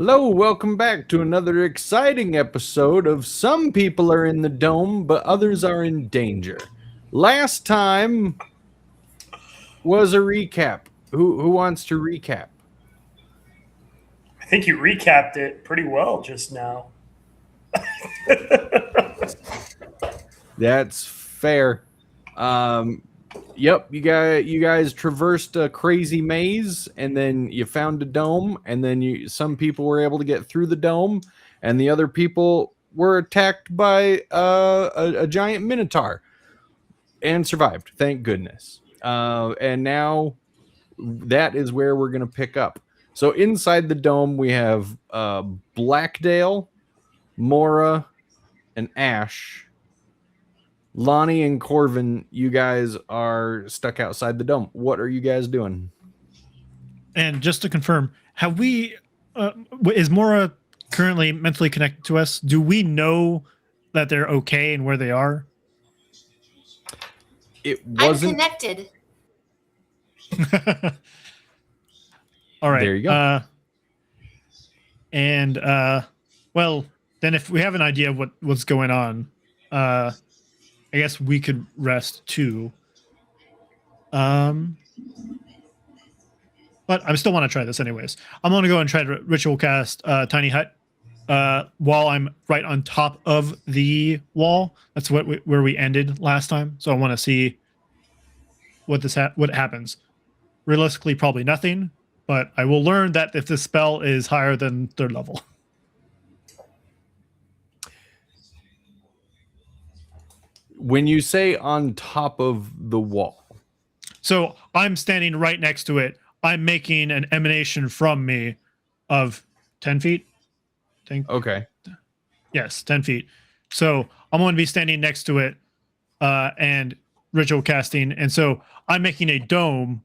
Hello, welcome back to another exciting episode of Some People Are in the Dome, but Others Are in Danger. Last time was a recap. Who wants to recap? I think you recapped it pretty well just now. That's fair. Um, yep, you guys traversed a crazy maze, and then you found a dome, and then some people were able to get through the dome, and the other people were attacked by a giant minotaur and survived. Thank goodness. And now that is where we're going to pick up. So inside the dome, we have Blackdale, Mora, and Ash. Lonnie and Corvin, you guys are stuck outside the dome. What are you guys doing? And just to confirm, have we? Is Mora currently mentally connected to us? Do we know that they're okay and where they are? It wasn't. I'm connected. All right. There you go. Well, then if we have an idea of what's going on, I guess we could rest too. But I still want to try this anyways. I'm going to go and try to ritual cast Tiny Hut while I'm right on top of the wall. That's where we ended last time. So I want to see what happens. Realistically, probably nothing, but I will learn that if the spell is higher than third level. When you say on top of the wall, so I'm standing right next to it. I'm making an emanation from me of 10 feet. Okay. Yes, 10 feet. So I'm going to be standing next to it and ritual casting. And so I'm making a dome,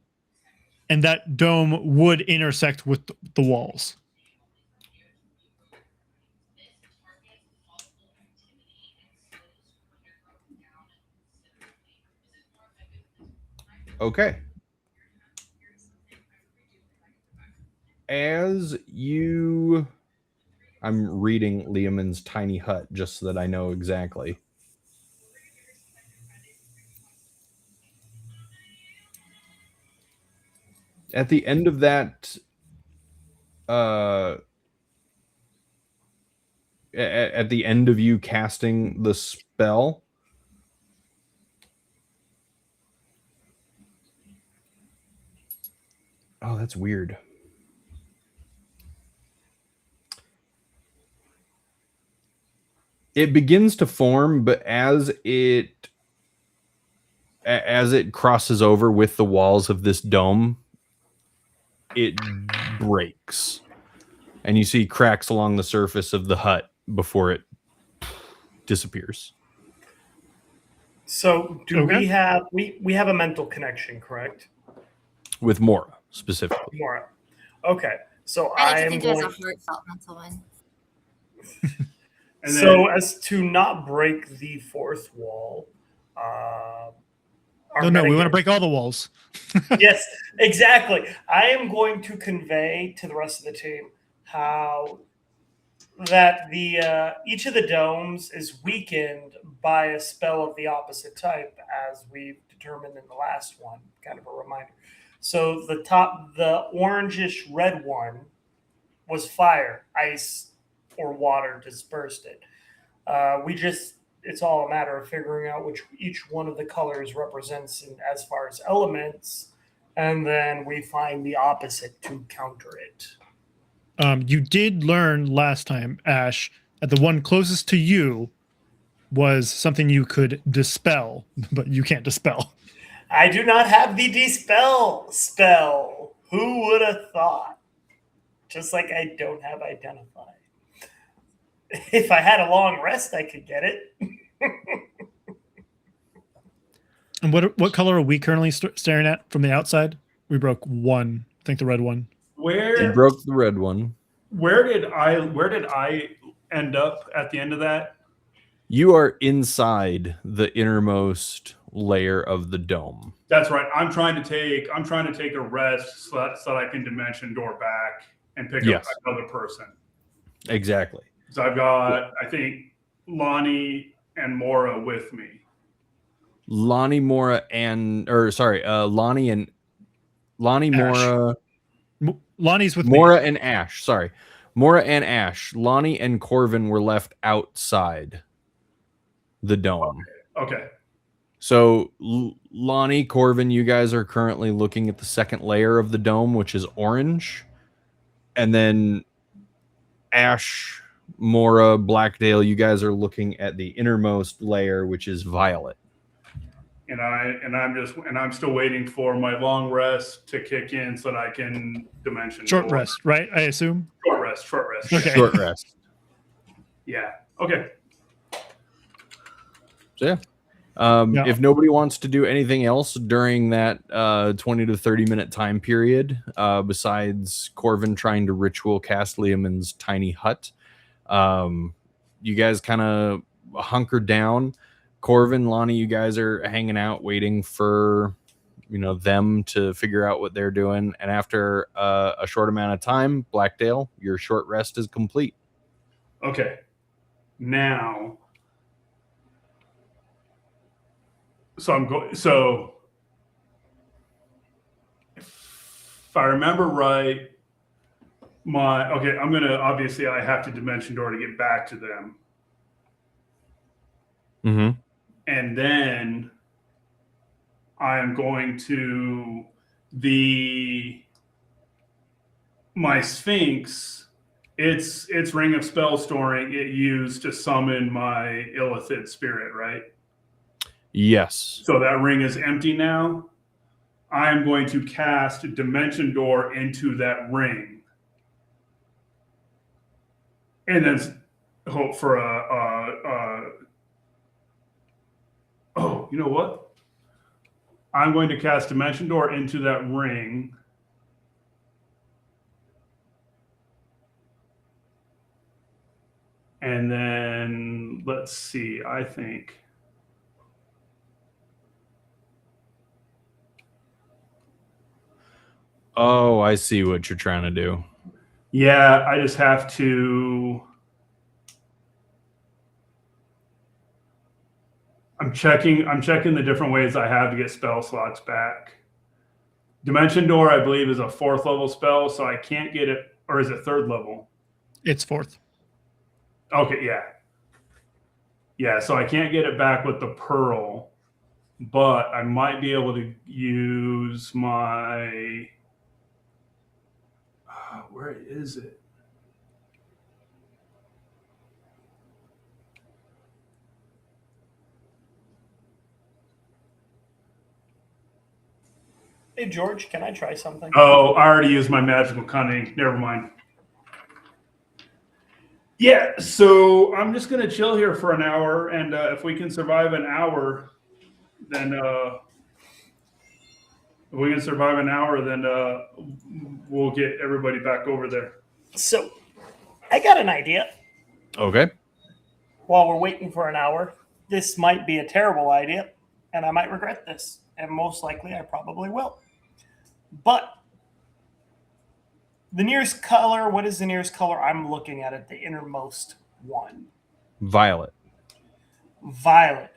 and that dome would intersect with the walls. Okay. I'm reading Liamon's Tiny Hut just so that I know exactly. At the end of that, at the end of you casting the spell, oh, that's weird. It begins to form, but as it crosses over with the walls of this dome, it breaks. And you see cracks along the surface of the hut before it disappears. So we have a mental connection, correct? With Mora specifically. Mora. Okay. So I think it was a heartfelt mental one. So as to not break the fourth wall, we want to break all the walls. Yes, exactly. I am going to convey to the rest of the team how that each of the domes is weakened by a spell of the opposite type, as we've determined in the last one. Kind of a reminder. So the orangish red one was fire, ice, or water dispersed it. It's all a matter of figuring out which each one of the colors represents as far as elements, and then we find the opposite to counter it. You did learn last time, Ash, that the one closest to you was something you could dispel, but you can't dispel. I do not have the dispel spell. Who would have thought? Just like I don't have identify. If I had a long rest, I could get it. And what color are we currently staring at from the outside? We broke one. I think the red one. You broke the red one. Where did I end up at the end of that? You are inside the innermost layer of the dome. That's right. I'm trying to take a rest so that I can dimension door back and pick up another person. Exactly. So I've got, I think, Lonnie and Mora with me. Lonnie, Mora, and Lonnie, Ash. Mora, Lonnie's with Mora, me. and Ash. Sorry, Mora and Ash. Lonnie and Corvin were left outside the dome. Okay. So Lonnie, Corvin, you guys are currently looking at the second layer of the dome, which is orange, and then Ash, Mora, Blackdale, you guys are looking at the innermost layer, which is violet. And I'm still waiting for my long rest to kick in so that I can dimension Short door. rest, right? I assume. Short rest. Okay. Short rest. Yeah. Okay. So yeah. Yeah. If nobody wants to do anything else during that 20 to 30 minute time period, besides Corvin trying to ritual cast Liamon's tiny hut, you guys kind of hunker down. Corvin, Lonnie, you guys are hanging out waiting for them to figure out what they're doing. And after a short amount of time, Blackdale, your short rest is complete. Okay. Now, so I'm going. So, if I remember right, I'm gonna obviously I have to dimension door to get back to them, Mm-hmm. and then I am going to my Sphinx. Its ring of spell storing it used to summon my Illithid spirit, right? Yes. So that ring is empty now. I am going to cast Dimension Door into that ring, and then hope for oh, you know what? I'm going to cast Dimension Door into that ring. And then let's see, I think. Oh, I see what you're trying to do. Yeah, I just have to. I'm checking the different ways I have to get spell slots back. Dimension Door, I believe, is a 4th level spell, so I can't get it, or is it 3rd level? It's 4th. Okay, yeah. Yeah, so I can't get it back with the Pearl, but I might be able to use my. Where is it? Hey, George, can I try something? Oh, I already used my magical cunning. Never mind. Yeah, so I'm just going to chill here for an hour, and if we can survive an hour, then we'll get everybody back over there. So, I got an idea. Okay. While we're waiting for an hour, this might be a terrible idea, and I might regret this, and most likely I probably will. But the nearest color, what is the nearest color I'm looking at the innermost one? Violet. Violet.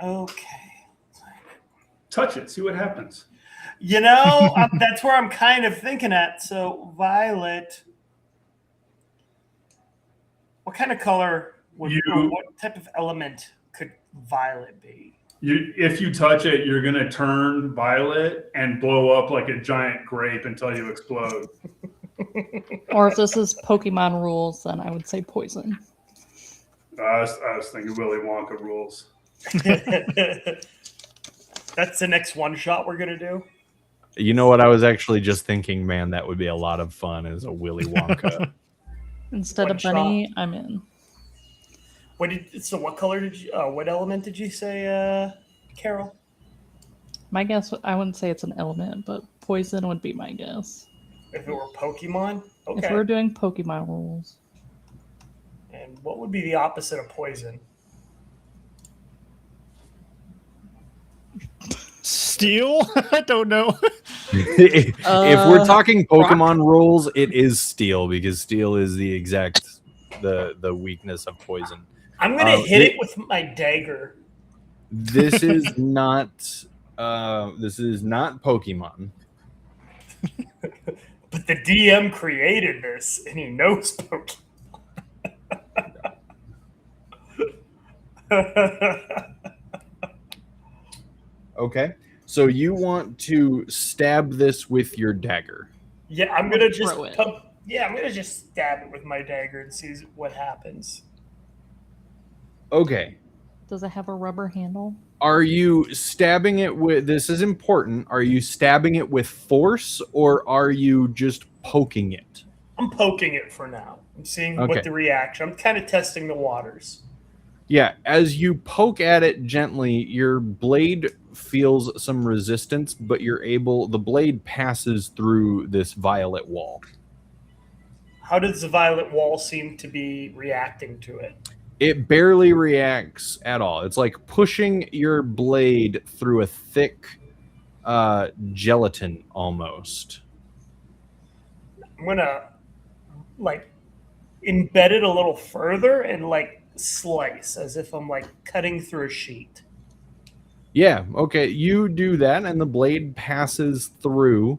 Okay. Touch it, see what happens. That's where I'm kind of thinking at. So, violet. What kind of color or what type of element could violet be? If you touch it, you're going to turn violet and blow up like a giant grape until you explode. Or if this is Pokemon rules, then I would say poison. I was thinking Willy Wonka rules. That's the next one shot we're going to do. You know what? I was actually just thinking, man, that would be a lot of fun as a Willy Wonka. Instead One of bunny, I'm in. What color did you? What element did you say, Carol? My guess, I wouldn't say it's an element, but poison would be my guess. If it were Pokemon, okay. If we're doing Pokemon rules, and what would be the opposite of poison? Steel? I don't know. If we're talking Pokemon rules, it is steel because steel is the exact the weakness of poison. I'm gonna hit it with my dagger. This is not Pokemon. But the DM created this, and he knows Pokemon. Okay, so you want to stab this with your dagger? Yeah, I'm gonna just Throw it. I'm gonna just stab it with my dagger and see what happens. Okay. Does it have a rubber handle? Are you stabbing it with? This is important. Are you stabbing it with force, or are you just poking it? I'm poking it for now. I'm seeing Okay. what the reaction. I'm kind of testing the waters. Yeah, as you poke at it gently, your blade feels some resistance, but the blade passes through this violet wall. How does the violet wall seem to be reacting to it? It barely reacts at all. It's like pushing your blade through a thick gelatin almost. I'm gonna like embed it a little further and like slice as if I'm like cutting through a sheet. Yeah, okay. You do that, and the blade passes through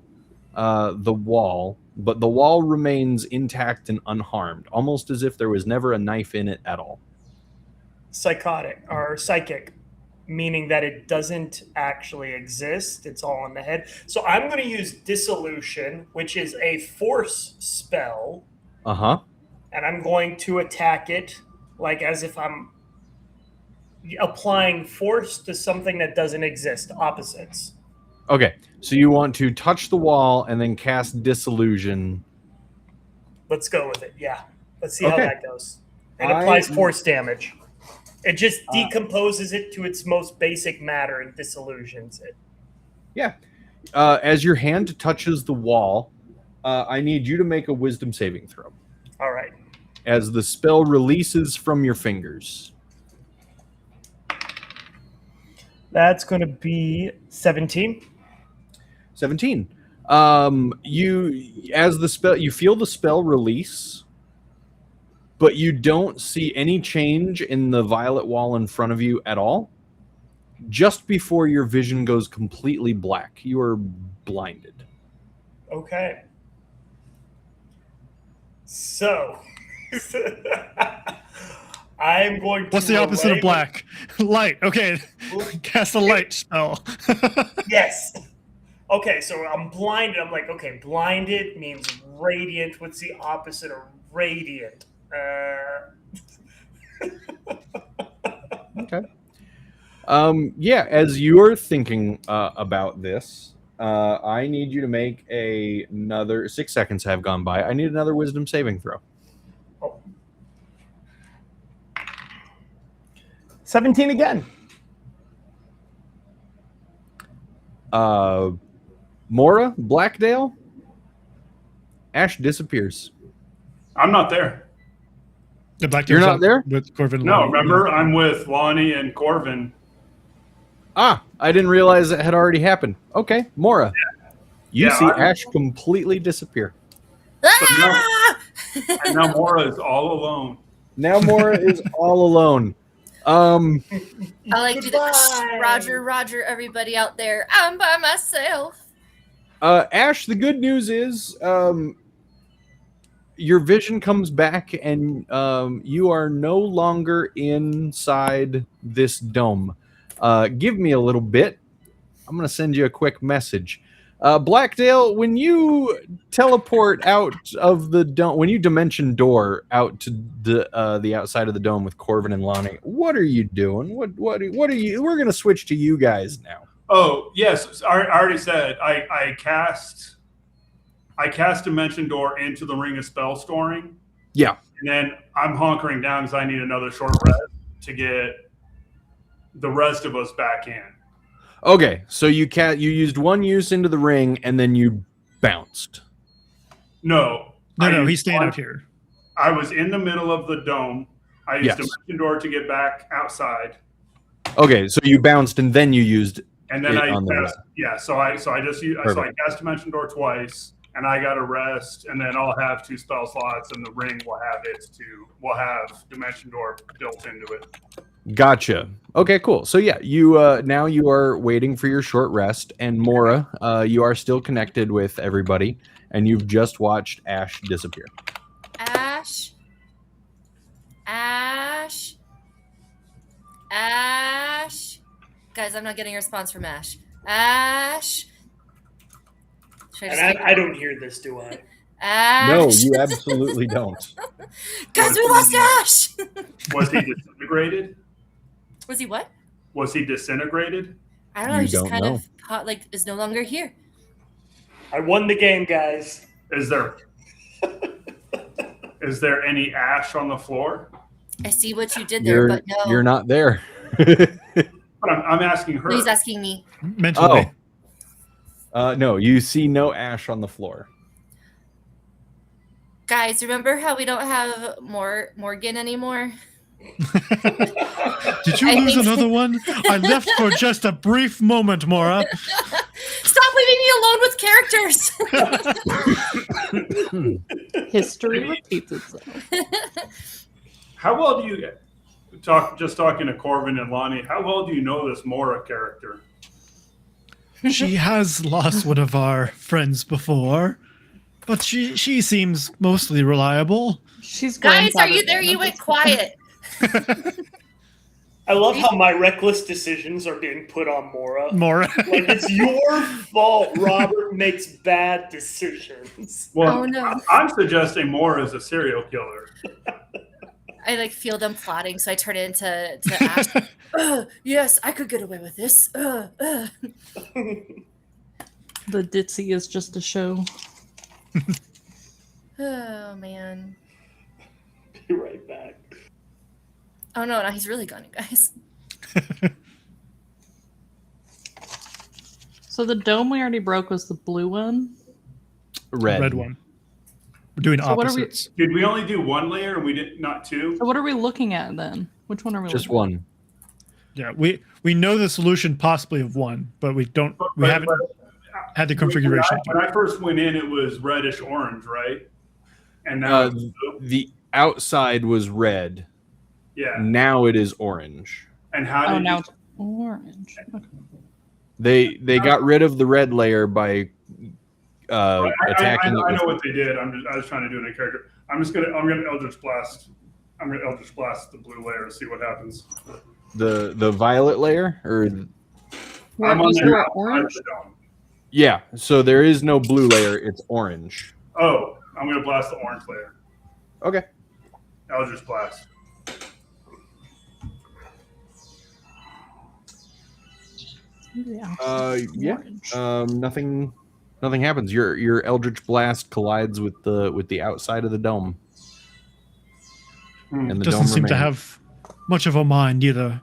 the wall, but the wall remains intact and unharmed, almost as if there was never a knife in it at all. Psychotic or psychic, meaning that it doesn't actually exist. It's all in the head. So I'm going to use dissolution, which is a force spell, Uh-huh. and I'm going to attack it like as if I'm applying force to something that doesn't exist, opposites. Okay, so you want to touch the wall and then cast Disillusion. Let's go with it. Yeah. Let's see how Okay. that goes. It applies force damage. It just decomposes it to its most basic matter and disillusions it. Yeah. As your hand touches the wall, I need you to make a wisdom saving throw. All right. As the spell releases from your fingers. That's going to be 17. 17. You feel the spell release, but you don't see any change in the violet wall in front of you at all. Just before your vision goes completely black, you are blinded. Okay. So, I'm going to. What's the opposite of black? Light. Okay. Cast a light spell. Yes. Okay, so I'm blinded. I'm like, okay, blinded means radiant. What's the opposite of radiant? Okay. Yeah, as you're thinking about this, I need you to make another 6 seconds have gone by. I need another wisdom saving throw. 17 again. Mora, Blackdale, Ash disappears. I'm not there. The black You're not there? with Corvin. No, remember, I'm with Lonnie and Corvin. Ah, I didn't realize it had already happened. Okay, Mora. You Yeah, see I'm- Ash completely disappear. Ah! And now Mora is all alone. Now Mora is all alone. I like do the Goodbye. Roger, Roger, everybody out there. I'm by myself. Ash, the good news is your vision comes back and you are no longer inside this dome. Give me a little bit. I'm going to send you a quick message. Blackdale, when you teleport out of the dome, when you dimension door out to the outside of the dome with Corvin and Lonnie, what are you doing? What are you? We're going to switch to you guys now. Oh, yes. I already said I cast Dimension Door into the Ring of Spell Storing. Yeah. And then I'm hunkering down because I need another short rest to get the rest of us back in. Okay, so you used one use into the ring and then you bounced. No. No, he's staying out here. I was in the middle of the dome. I used Yes. Dimension Door to get back outside. Okay, so you bounced and then you used And then it I on the cast, rest. yeah, so I cast Dimension Door twice, and I got to rest, and then I'll have 2 spell slots, and the ring will have will have Dimension Door built into it. Gotcha. Okay, cool. So yeah, you now you are waiting for your short rest, and Mora, you are still connected with everybody, and you've just watched Ash disappear. Ash. Ash. Ash. Guys, I'm not getting a response from Ash. Ash. Should I And I don't hear this, do I? Ash. No, you absolutely don't. Guys, we lost Ash. Was he disintegrated? Was he what? Was he disintegrated? I don't know. You He's just don't kind know. of like is no longer here. I won the game, guys. Is there any ash on the floor? I see what you did there, but no. You're not there. But I'm asking her. No, he's asking me. Mentally. No, you see no ash on the floor. Guys, remember how we don't have Morgan anymore? Did you I lose think- another one? I left for just a brief moment, Mora. Stop leaving me alone with characters. History repeats itself. How well do you talking to Corvin and Lonnie, how well do you know this Mora character? She has lost one of our friends before, but she seems mostly reliable. She's Guys, are grandfathered you there? in You at went this quiet. I love how my reckless decisions are being put on Mora. Mora. Like, it's your fault Robert makes bad decisions. Well, Oh, no. I'm suggesting Mora is a serial killer. I like feel them plotting, so I turn it into Ash. Yes, I could get away with this. The ditzy is just a show. Oh man. Be right back. Oh no, he's really gone, you guys. So the dome we already broke was the blue one. Red. one. We're doing So what are we- opposites. Did we only do 1 layer and we did not 2? So what are we looking at then? Which one are we Just looking one. Yeah, we know the solution possibly of 1, but we haven't had the configuration. When I first went in, it was reddish orange, right? And now, it's blue. The outside was red. Yeah. Now it is orange. And how at? Oh, did now you, it's orange. Okay. They got rid of the red layer by attacking. I it know with- what they did. I was trying to do it in a character. I'm gonna Eldritch Blast. I'm gonna Eldritch Blast the blue layer and see what happens. the violet layer, or What, I'm on you the said we're outside of orange? the dome. yeah. So there is no blue layer. It's orange. Oh, I'm gonna blast the orange layer. Okay. Eldritch Blast. Yeah. Yeah. Orange. Nothing happens. Your Eldritch Blast collides with the outside of the dome, and the Doesn't dome seem to remains. have much of a mind either.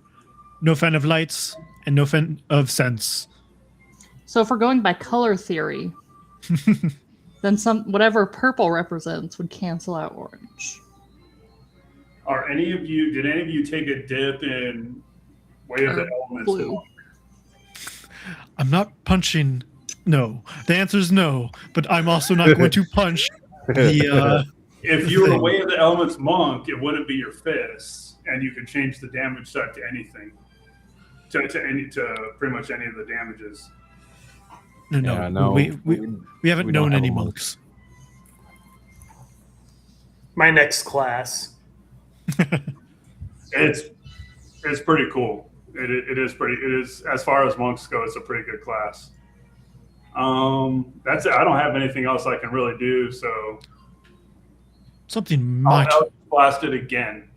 No fan of lights and no fan of sense. So if we're going by color theory, then whatever purple represents would cancel out orange. Did any of you take a dip in Way of the Elements? Blue. I'm not punching. No. The answer is no, but I'm also not going to punch the. If you were a Way of the Elements monk, it wouldn't be your fists, and you could change the damage set to anything, to pretty much any of the damages. No. Yeah, no. We haven't we don't known have any a monk. monks. My next class. It's pretty cool. It is as far as monks go. It's a pretty good class. That's it. I don't have anything else I can really do, so Something might. I'll blast it again.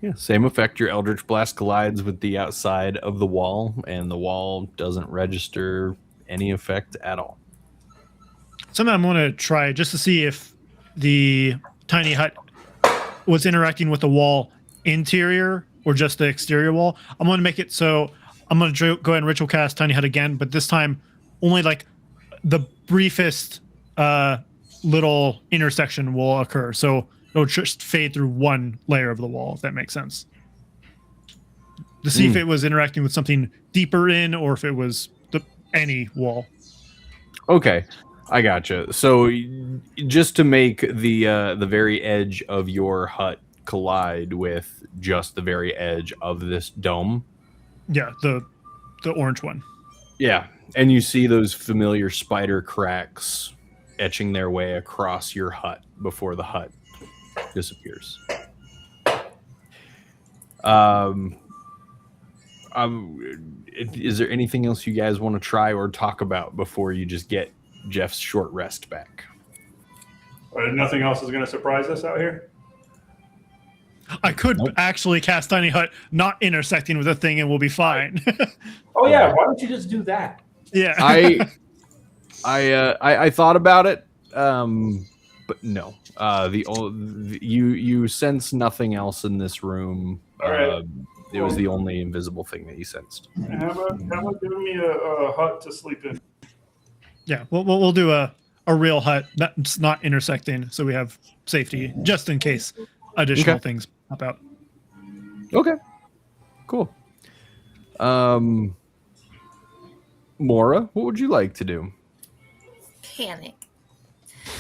Yeah, same effect. Your Eldritch Blast collides with the outside of the wall, and the wall doesn't register any effect at all. Something I'm going to try just to see if the tiny hut was interacting with the wall interior or just the exterior wall. I'm going to make it so I'm going to go ahead and ritual cast tiny hut again, but this time only like the briefest little intersection will occur. So it'll just fade through one layer of the wall, if that makes sense. To see if it was interacting with something deeper in or if it was any wall. Okay, I gotcha. So just to make the very edge of your hut collide with just the very edge of this dome. Yeah, the orange one. Yeah, and you see those familiar spider cracks etching their way across your hut before the hut disappears. Um, is there anything else you guys want to try or talk about before you just get Jeff's short rest back? Nothing else is going to surprise us out here? I could actually cast Tiny Hut not intersecting with a thing and we'll be fine. Oh yeah, why don't you just do that? Yeah. I thought about it, but no. You sense nothing else in this room. All right. It was the only invisible thing that you sensed. How about giving me a hut to sleep in? Yeah, we'll do a real hut that's not intersecting, so we have safety just in case additional things pop out. Okay, cool. Mora, what would you like to do? Panic.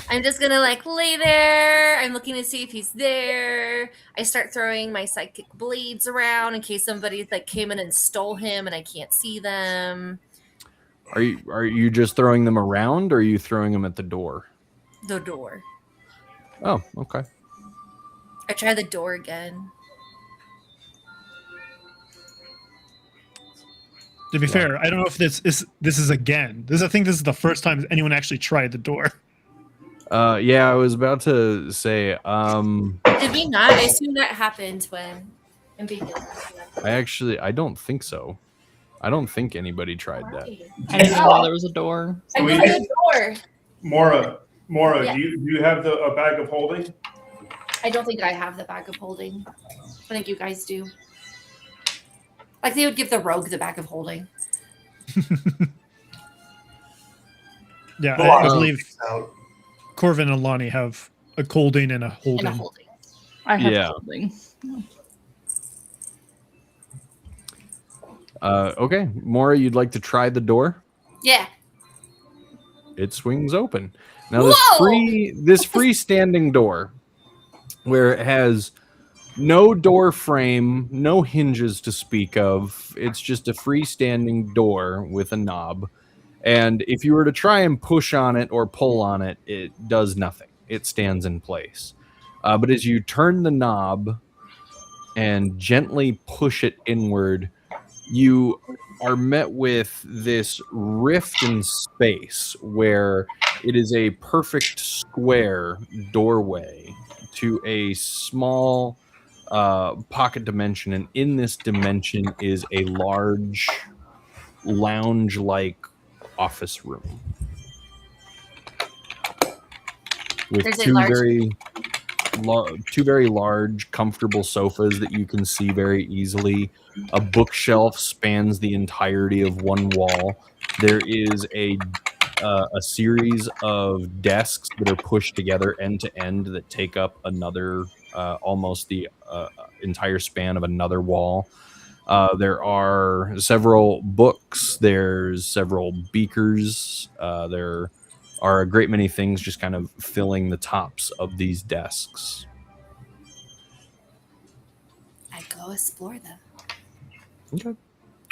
I'm just gonna like lay there. I'm looking to see if he's there. I start throwing my psychic blades around in case somebody like came in and stole him and I can't see them. Are you just throwing them around, or are you throwing them at the door? The door. Oh, okay. I try the door again. To be fair, I don't know if this is again. I think this is the first time anyone actually tried the door. Yeah, I was about to say. Did we not? I assume that happened when I don't think so. I don't think anybody tried that. I didn't know there was a door. I know the door. Mora, Yeah. do you have a bag of holding? I don't think I have the bag of holding. I think you guys do. Like they would give the rogue the bag of holding. Yeah, I believe Corvin and Lonnie have a holding and a holding. And a holding. I have Yeah. holding. Okay, Mora, you'd like to try the door? Yeah. It swings open. Now this freestanding door, where it has no door frame, no hinges to speak of. It's just a freestanding door with a knob. And if you were to try and push on it or pull on it, it does nothing. It stands in place. But as you turn the knob and gently push it inward, you are met with this rift in space where it is a perfect square doorway to a small pocket dimension, and in this dimension is a large lounge-like office room with two very large, comfortable sofas that you can see very easily. A bookshelf spans the entirety of one wall. There is a series of desks that are pushed together end to end that take up another almost the entire span of another wall. There are several books. There's several beakers. There are a great many things just kind of filling the tops of these desks. I go explore them. Okay.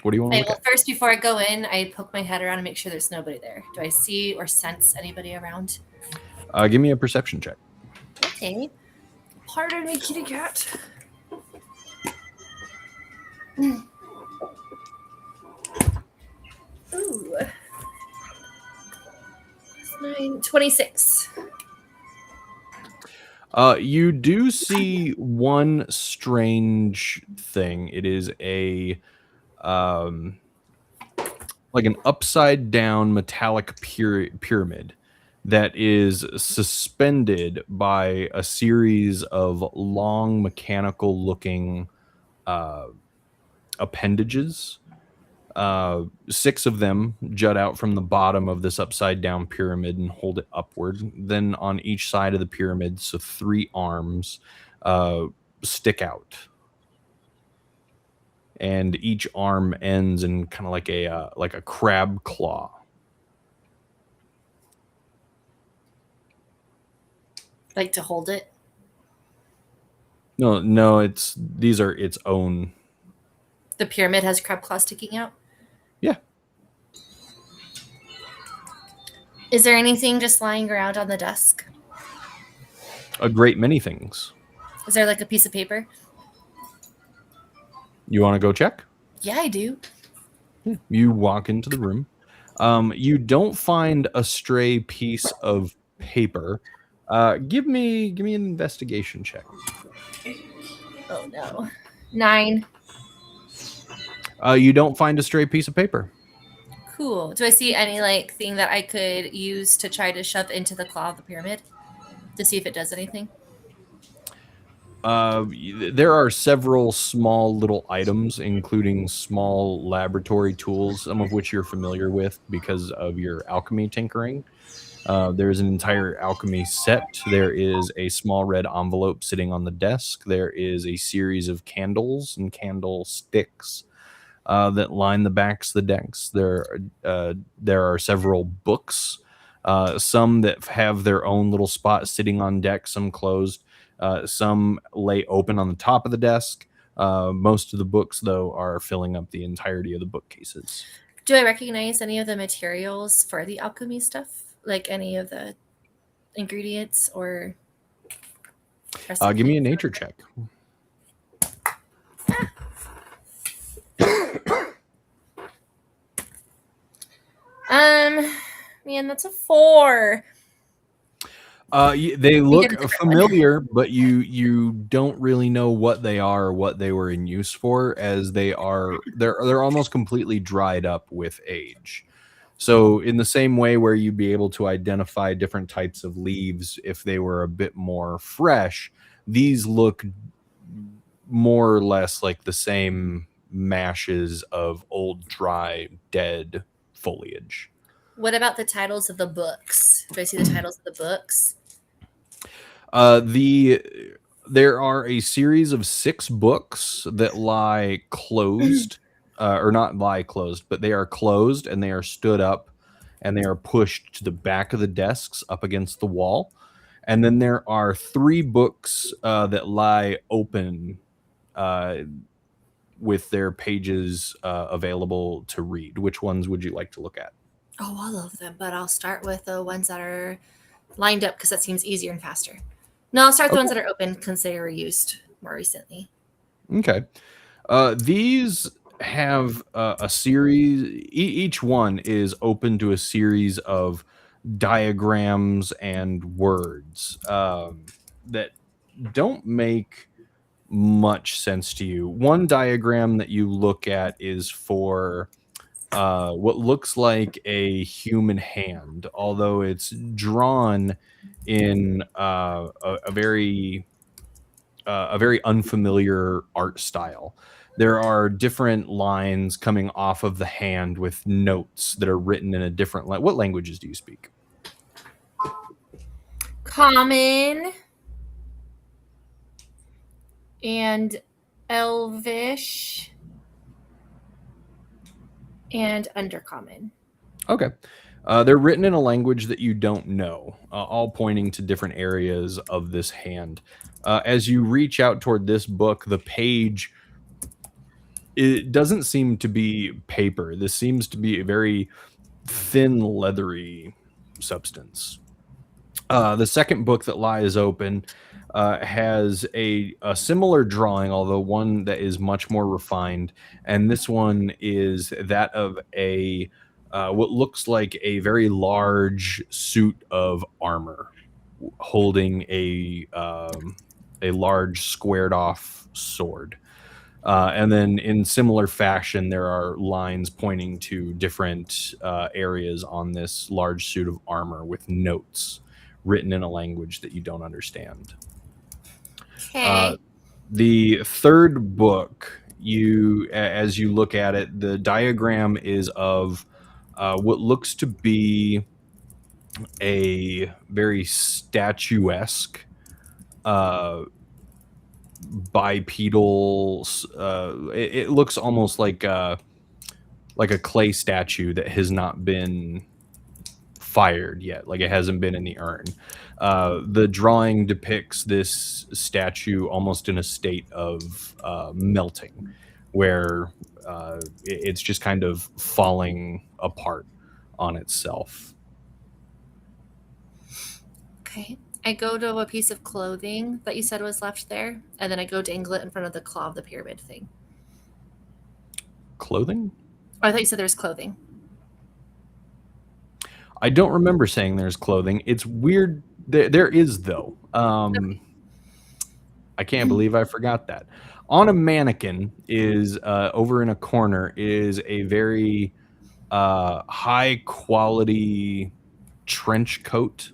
What do you want to look at? First, before I go in, I poke my head around and make sure there's nobody there. Do I see or sense anybody around? Give me a perception check. Okay. Pardon me, kitty cat. Ooh. 26. You do see one strange thing. It is a like an upside down metallic pyramid that is suspended by a series of long mechanical looking appendages. 6 of them jut out from the bottom of this upside down pyramid and hold it upward. Then on each side of the pyramid, so 3 arms stick out, and each arm ends in kind of like a crab claw. Like to hold it? No, these are its own. The pyramid has crab claws sticking out? Yeah. Is there anything just lying around on the desk? A great many things. Is there like a piece of paper? You want to go check? Yeah, I do. You walk into the room. You don't find a stray piece of paper. Give me an investigation check. Oh no. 9. You don't find a stray piece of paper. Cool. Do I see any like thing that I could use to try to shove into the claw of the pyramid to see if it does anything? There are several small little items, including small laboratory tools, some of which you're familiar with because of your alchemy tinkering. There's an entire alchemy set. There is a small red envelope sitting on the desk. There is a series of candles and candlesticks that line the backs of the decks. There are several books, some that have their own little spot sitting on deck, some closed, some lay open on the top of the desk. Most of the books, though, are filling up the entirety of the bookcases. Do I recognize any of the materials for the alchemy stuff? Like any of the ingredients or Give me a nature check. Man, that's a 4. They look familiar, but you don't really know what they are or what they were in use for, as they're almost completely dried up with age. So in the same way where you'd be able to identify different types of leaves if they were a bit more fresh, these look more or less like the same mashes of old, dry, dead foliage. What about the titles of the books? Do I see the titles of the books? There are a series of 6 books that lie closed, or not lie closed, but they are closed and they are stood up and they are pushed to the back of the desks up against the wall. And then there are 3 books that lie open with their pages available to read. Which ones would you like to look at? Oh, all of them, but I'll start with the ones that are lined up because that seems easier and faster. No, I'll start with the ones that are open because they were used more recently. Okay. These have a series. Each one is open to a series of diagrams and words that don't make much sense to you. One diagram that you look at is for what looks like a human hand, although it's drawn in a very unfamiliar art style. There are different lines coming off of the hand with notes that are written in a different what languages do you speak? Common and Elvish and Undercommon. Okay. They're written in a language that you don't know, all pointing to different areas of this hand. As you reach out toward this book, the page, it doesn't seem to be paper. This seems to be a very thin, leathery substance. The second book that lies open has a similar drawing, although one that is much more refined. And this one is that of a what looks like a very large suit of armor, holding a large squared off sword. And then in similar fashion, there are lines pointing to different areas on this large suit of armor with notes written in a language that you don't understand. Okay. The third book, as you look at it, the diagram is of what looks to be a very statuesque bipedal. It looks almost like a clay statue that has not been fired yet. Like, it hasn't been in the urn. The drawing depicts this statue almost in a state of melting, where it's just kind of falling apart on itself. Okay. I go to a piece of clothing that you said was left there, and then I go dangle it in front of the claw of the pyramid thing. Clothing? Oh, I thought you said there's clothing. I don't remember saying there's clothing. It's weird. There is, though. I can't believe I forgot that. On a mannequin is, over in a corner, is a very high quality trench coat.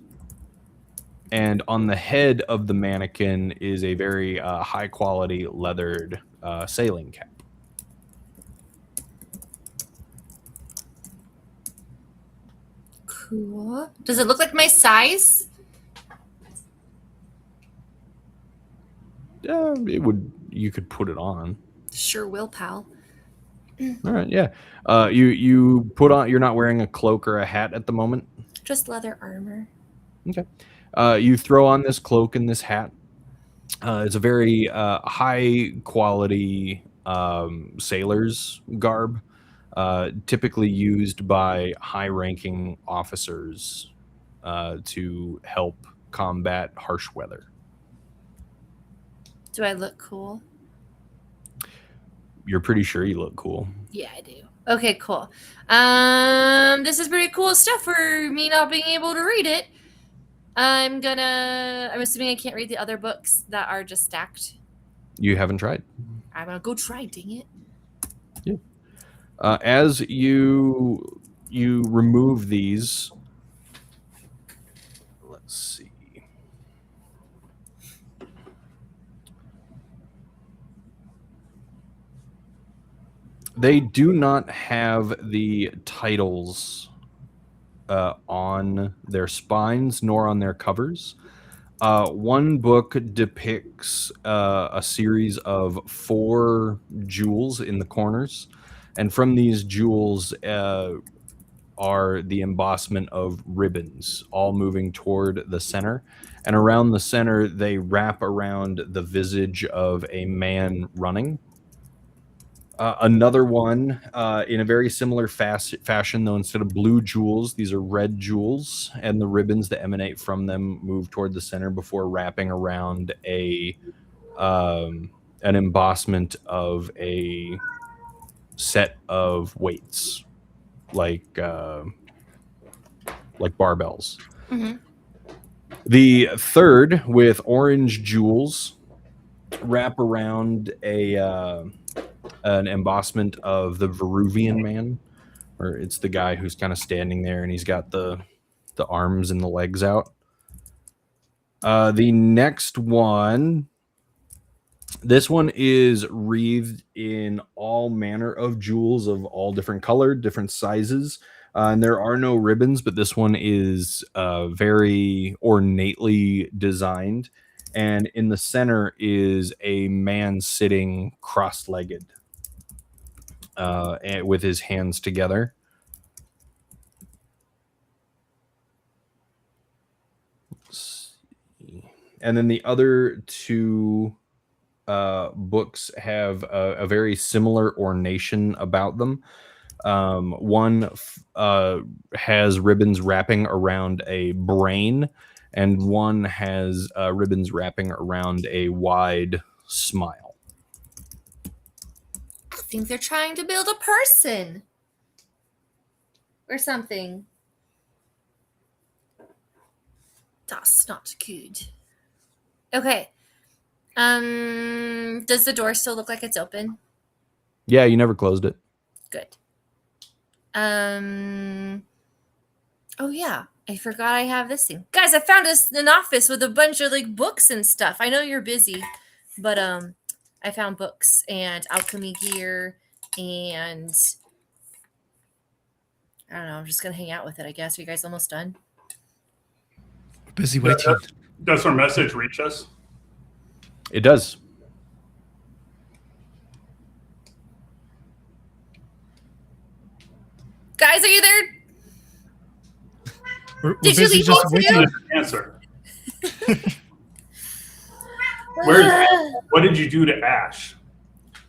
And on the head of the mannequin is a very high quality leathered sailing cap. Cool. Does it look like my size? It would. You could put it on. Sure will, pal. All right. Yeah. You put on. You're not wearing a cloak or a hat at the moment. Just leather armor. Okay. You throw on this cloak and this hat. It's a very high quality sailor's garb, typically used by high ranking officers to help combat harsh weather. Do I look cool? You're pretty sure you look cool. Yeah, I do. Okay, cool. This is pretty cool stuff for me not being able to read it. I'm assuming I can't read the other books that are just stacked. You haven't tried. I'm gonna go try, dang it. Yeah. As you remove these, let's see. They do not have the titles on their spines nor on their covers. One book depicts a series of 4 jewels in the corners, and from these jewels are the embossment of ribbons, all moving toward the center. And around the center, they wrap around the visage of a man running. Another one in a very similar fashion, though instead of blue jewels, these are red jewels, and the ribbons that emanate from them move toward the center before wrapping around an embossment of a set of weights, like barbells. Mm-hmm. The third, with orange jewels, wrap around an embossment of the Veruvian man, or it's the guy who's kind of standing there and he's got the arms and the legs out. The next one, this one is wreathed in all manner of jewels of all different color, different sizes. And there are no ribbons, but this one is very ornately designed. And in the center is a man sitting cross-legged and with his hands together. Let's see. And then the other 2 books have a very similar ornation about them. One has ribbons wrapping around a brain, and one has ribbons wrapping around a wide smile. I think they're trying to build a person or something. That's not good. Okay. Does the door still look like it's open? Yeah, you never closed it. Good. Oh yeah, I forgot I have this thing. Guys, I found an office with a bunch of like books and stuff. I know you're busy, but I found books and alchemy gear, and I don't know, I'm just gonna hang out with it, I guess. Are you guys almost done? Busy waiting. Does our message reach us? It does. Guys, are you there? We're Did you busy leave just me too? waiting. Answer. What did you do to Ash?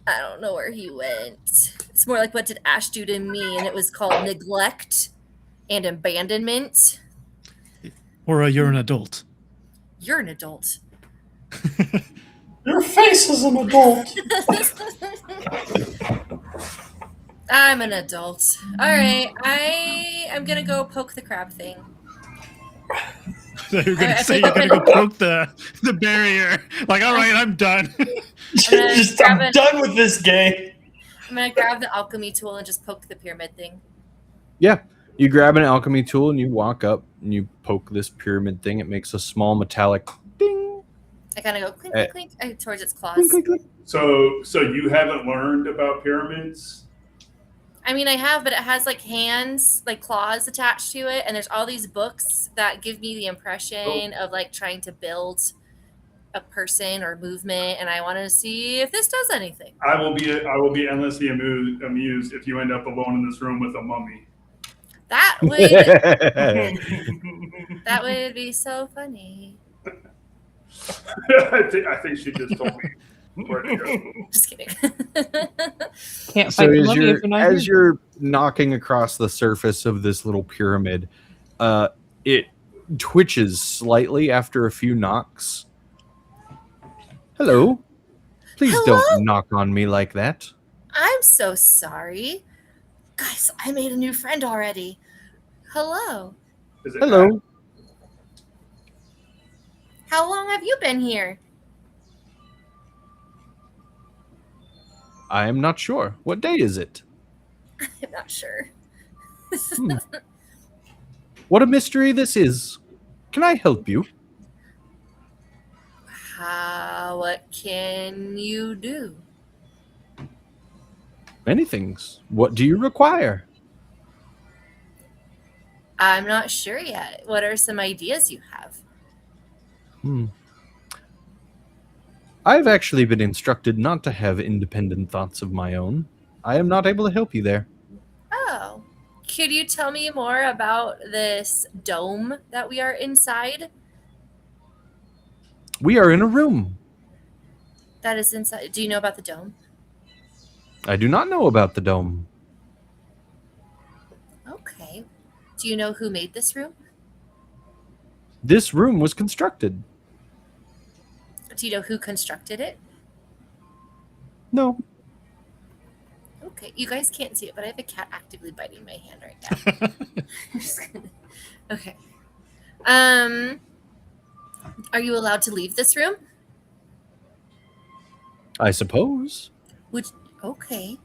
I don't know where he went. It's more like what did Ash do to me, and it was called neglect and abandonment. Or you're an adult. You're an adult. Your face is an adult. I'm an adult. All right, I am gonna go poke the crab thing. So you're gonna I say think you're I'm gonna go gonna- poke the barrier. Like, all right, I'm done. I'm done with this game. I'm gonna grab the alchemy tool and just poke the pyramid thing. Yeah. You grab an alchemy tool and you walk up and you poke this pyramid thing. It makes a small metallic ding. I kind of go clink, clink, clink towards its claws. Clink, clink, clink. So you haven't learned about pyramids? I mean, I have, but it has like hands, like claws attached to it, and there's all these books that give me the impression of like trying to build a person or movement, and I want to see if this does anything. I will be endlessly amused if you end up alone in this room with a mummy. That would be so funny. I think she just told me where to go. Just kidding. Can't So fight the as mummy if you're not as here. you're knocking across the surface of this little pyramid, it twitches slightly after a few knocks. Hello. Please Hello? don't knock on me like that. I'm so sorry. Guys, I made a new friend already. Hello. Is it Hello. How long have you been here? I am not sure. What day is it? I'm not sure. What a mystery this is. Can I help you? What can you do? Many things. What do you require? I'm not sure yet. What are some ideas you have? I've actually been instructed not to have independent thoughts of my own. I am not able to help you there. Oh, could you tell me more about this dome that we are inside? We are in a room. That is inside. Do you know about the dome? I do not know about the dome. Okay. Do you know who made this room? This room was constructed. Do you know who constructed it? No. Okay, you guys can't see it, but I have a cat actively biting my hand right now. I'm just gonna- Okay. Are you allowed to leave this room? I suppose. Okay.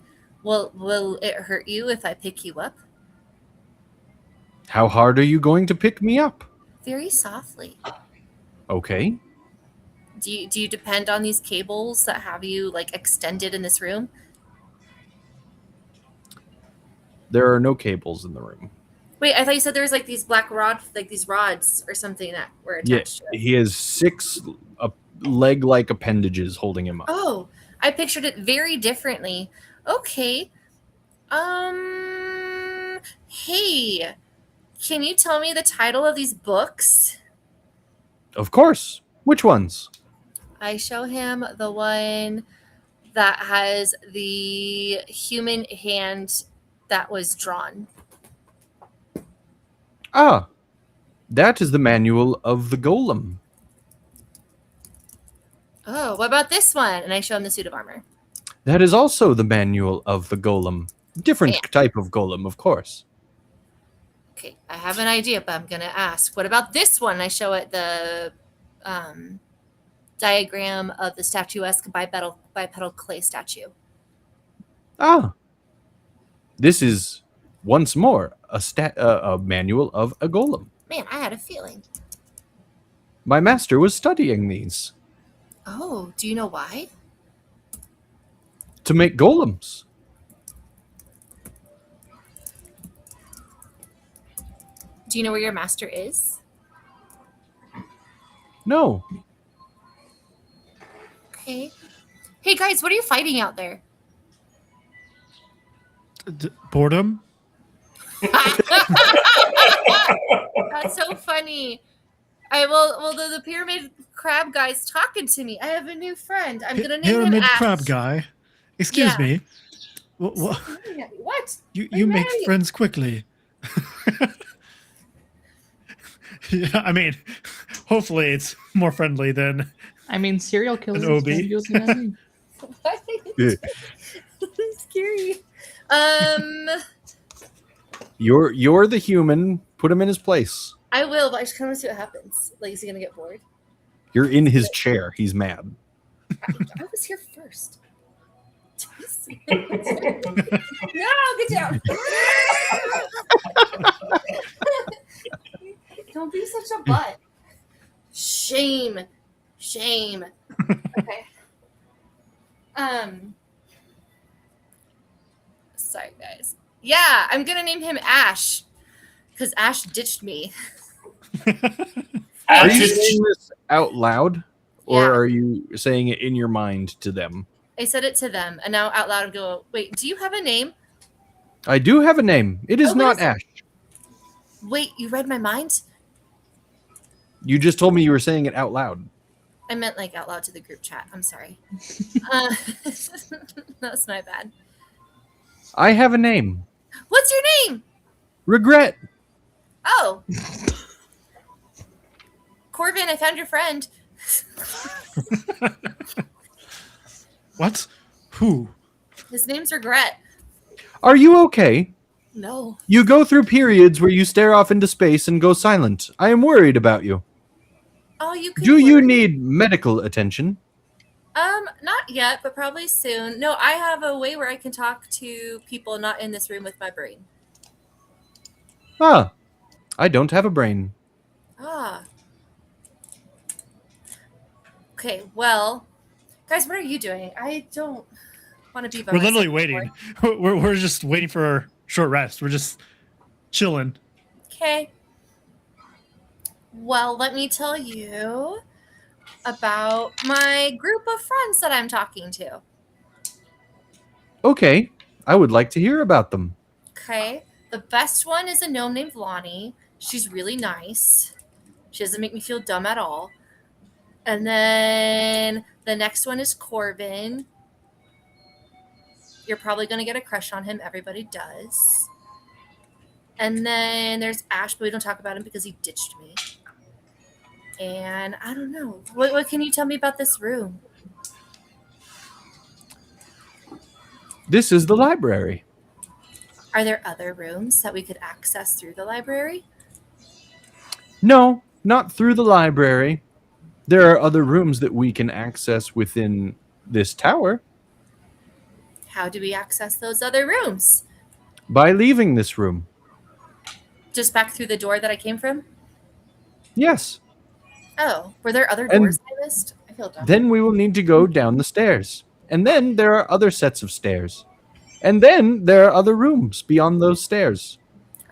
Will it hurt you if I pick you up? How hard are you going to pick me up? Very softly. Okay. Do you depend on these cables that have you like extended in this room? There are no cables in the room. Wait, I thought you said there was like these black these rods or something that were attached to it. He has 6 leg-like appendages holding him up. Oh, I pictured it very differently. Okay. Hey, can you tell me the title of these books? Of course. Which ones? I show him the one that has the human hand that was drawn. Ah, that is the manual of the golem. Oh, what about this one? And I show him the suit of armor. That is also the manual of the golem. Different Yeah. type of golem, of course. Okay, I have an idea, but I'm going to ask. What about this one? I show it the diagram of the statuesque bipedal clay statue. Ah, this is once more a manual of a golem. Man, I had a feeling. My master was studying these Oh, do you know why? to make golems. Do you know where your master is? No, Okay. Hey, guys, what are you fighting out there? Boredom? That's so funny. I will. Well, the pyramid crab guy's talking to me. I have a new friend. I'm gonna name him Pyramid Ash. crab guy. Excuse Yeah. me. What? What? You make married. friends quickly. Yeah, I mean, hopefully it's more friendly than I mean, serial killers OB. don't use them as you. What? Yeah. Scary. You're the human. Put him in his place. I will, but I just kind of see what happens. Like, is he gonna get bored? You're in his chair. He's mad. I was here first. No, get down. Don't be such a butt. Shame. Okay. Sorry, guys. Yeah, I'm gonna name him Ash because Ash ditched me. Are you Just- saying this out loud, or Yeah. are you saying it in your mind to them? I said it to them, and now out loud I go, "Wait, do you have a name?" I do have a name. It is Oh, what not is it? Ash. Wait, you read my mind? You just told me you were saying it out loud. I meant like out loud to the group chat. I'm sorry. That's my bad. I have a name. What's your name? Regret. Oh. Corbin, I found your friend. What? Who? His name's Regret. Are you okay? No. You go through periods where you stare off into space and go silent. I am worried about you. Oh, you can Do you work. need medical attention? Not yet, but probably soon. No, I have a way where I can talk to people not in this room with my brain. Ah, I don't have a brain. Ah. Okay, well, guys, what are you doing? I don't want to be by We're literally myself waiting. anymore. We're just waiting for a short rest. We're just chilling. Okay. Well, let me tell you about my group of friends that I'm talking to. Okay, I would like to hear about them. Okay. The best one is a gnome named Lonnie. She's really nice. She doesn't make me feel dumb at all. And then the next one is Corbin. You're probably going to get a crush on him. Everybody does. And then there's Ash, but we don't talk about him because he ditched me. And I don't know. What can you tell me about this room? This is the library. Are there other rooms that we could access through the library? No, not through the library. There are other rooms that we can access within this tower How do we access those other rooms? by leaving this room. Just back through the door that I came from? Yes. Oh, were there other And doors I missed? I feel dumb. Then we will need to go down the stairs. And then there are other sets of stairs. And then there are other rooms beyond those stairs.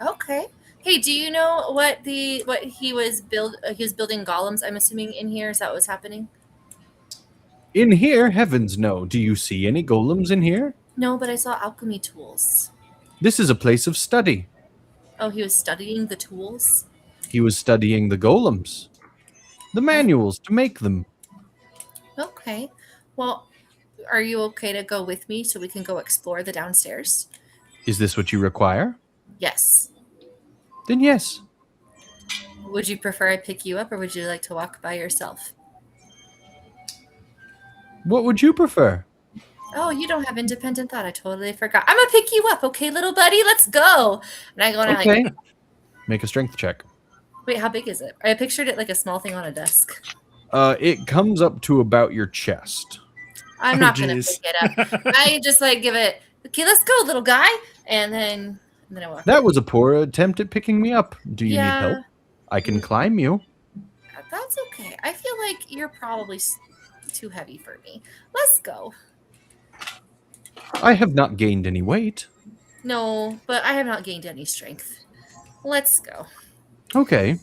Okay. Hey, do you know what he was building golems? I'm assuming in here. Is that what was happening? In here, heavens no. Do you see any golems in here? No, but I saw alchemy tools. This is a place of study. Oh, he was studying the tools. He was studying the golems, the manuals to make them. Okay. Well, are you okay to go with me so we can go explore the downstairs? Is this what you require? Yes. Then yes. Would you prefer I pick you up or would you like to walk by yourself? What would you prefer? Oh, you don't have independent thought. I totally forgot. I'm gonna pick you up, okay, little buddy? Let's go. And I go and I Okay. like, Make a strength check. wait, how big is it? I pictured it like a small thing on a desk. It comes up to about your chest. I'm Oh, not gonna geez. pick it up. I just like give it, okay, let's go, little guy. And then I walk. That was a poor attempt at picking me up. Do you need Yeah. help? I can climb you. That's okay. I feel like you're probably too heavy for me. Let's go. I have not gained any weight. No, but I have not gained any strength. Let's go. Okay.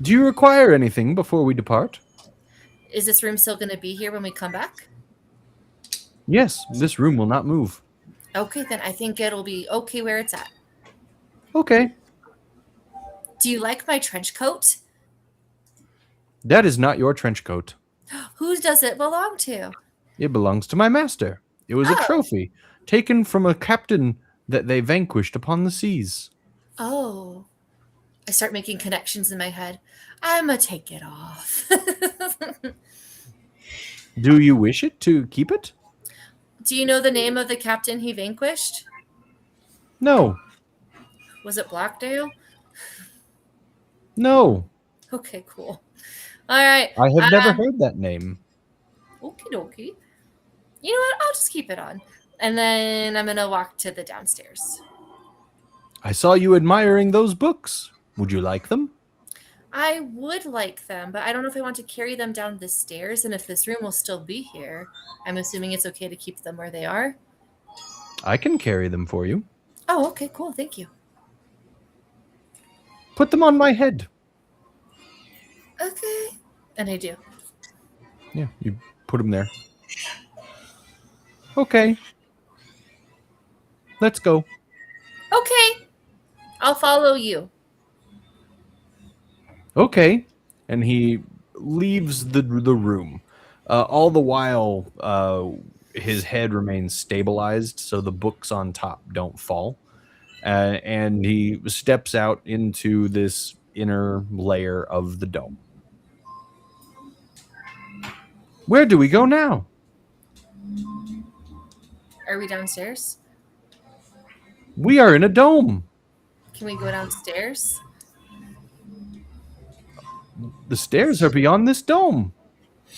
Do you require anything before we depart? Is this room still going to be here when we come back? Yes, this room will not move. Okay, then I think it'll be okay where it's at. Okay. Do you like my trench coat? That is not your trench coat. Who does it belong to? It belongs to my master. It was a Oh. trophy taken from a captain that they vanquished upon the seas. Oh. I start making connections in my head. I'ma take it off. Do you wish it to keep it? Do you know the name of the captain he vanquished? No. Was it Blackdale? No. Okay, cool. All right. I have never heard that name. Okie dokie. You know what? I'll just keep it on. And then I'm going to walk to the downstairs. I saw you admiring those books. Would you like them? I would like them, but I don't know if I want to carry them down the stairs and if this room will still be here. I'm assuming it's okay to keep them where they are. I can carry them for you. Oh, okay, cool. Thank you. Put them on my head. Okay. And I do. Yeah, you put them there. Okay. Let's go. Okay. I'll follow you. Okay. And he leaves the room. All the while, his head remains stabilized, so the books on top don't fall. And he steps out into this inner layer of the dome. Where do we go now? Are we downstairs? We are in a dome. Can we go downstairs? The stairs are beyond this dome.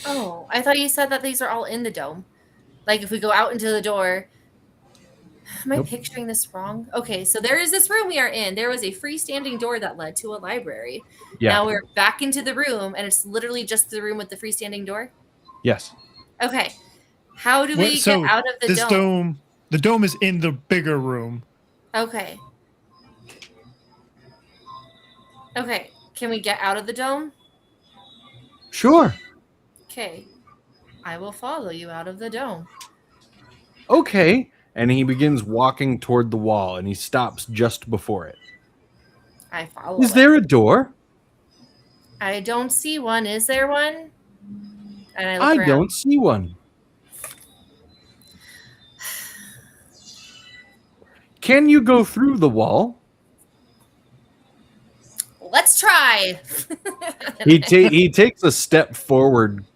Oh, I thought you said that these are all in the dome. Like if we go out into the door. Am I Nope. picturing this wrong? Okay, so there is this room we are in. There was a freestanding door that led to a library. Yeah. Now we're back into the room, and it's literally just the room with the freestanding door. Yes. Okay. How do we Wait, so get out of the this dome? dome, the dome is in the bigger room. Okay. Okay. Can we get out of the dome? Sure. Okay. I will follow you out of the dome. Okay. And he begins walking toward the wall, and he stops just before it. I follow. Is it. there a door? I don't see one. Is there one? And I look I around. don't see one. Can you go through the wall? Let's try. He takes a step forward,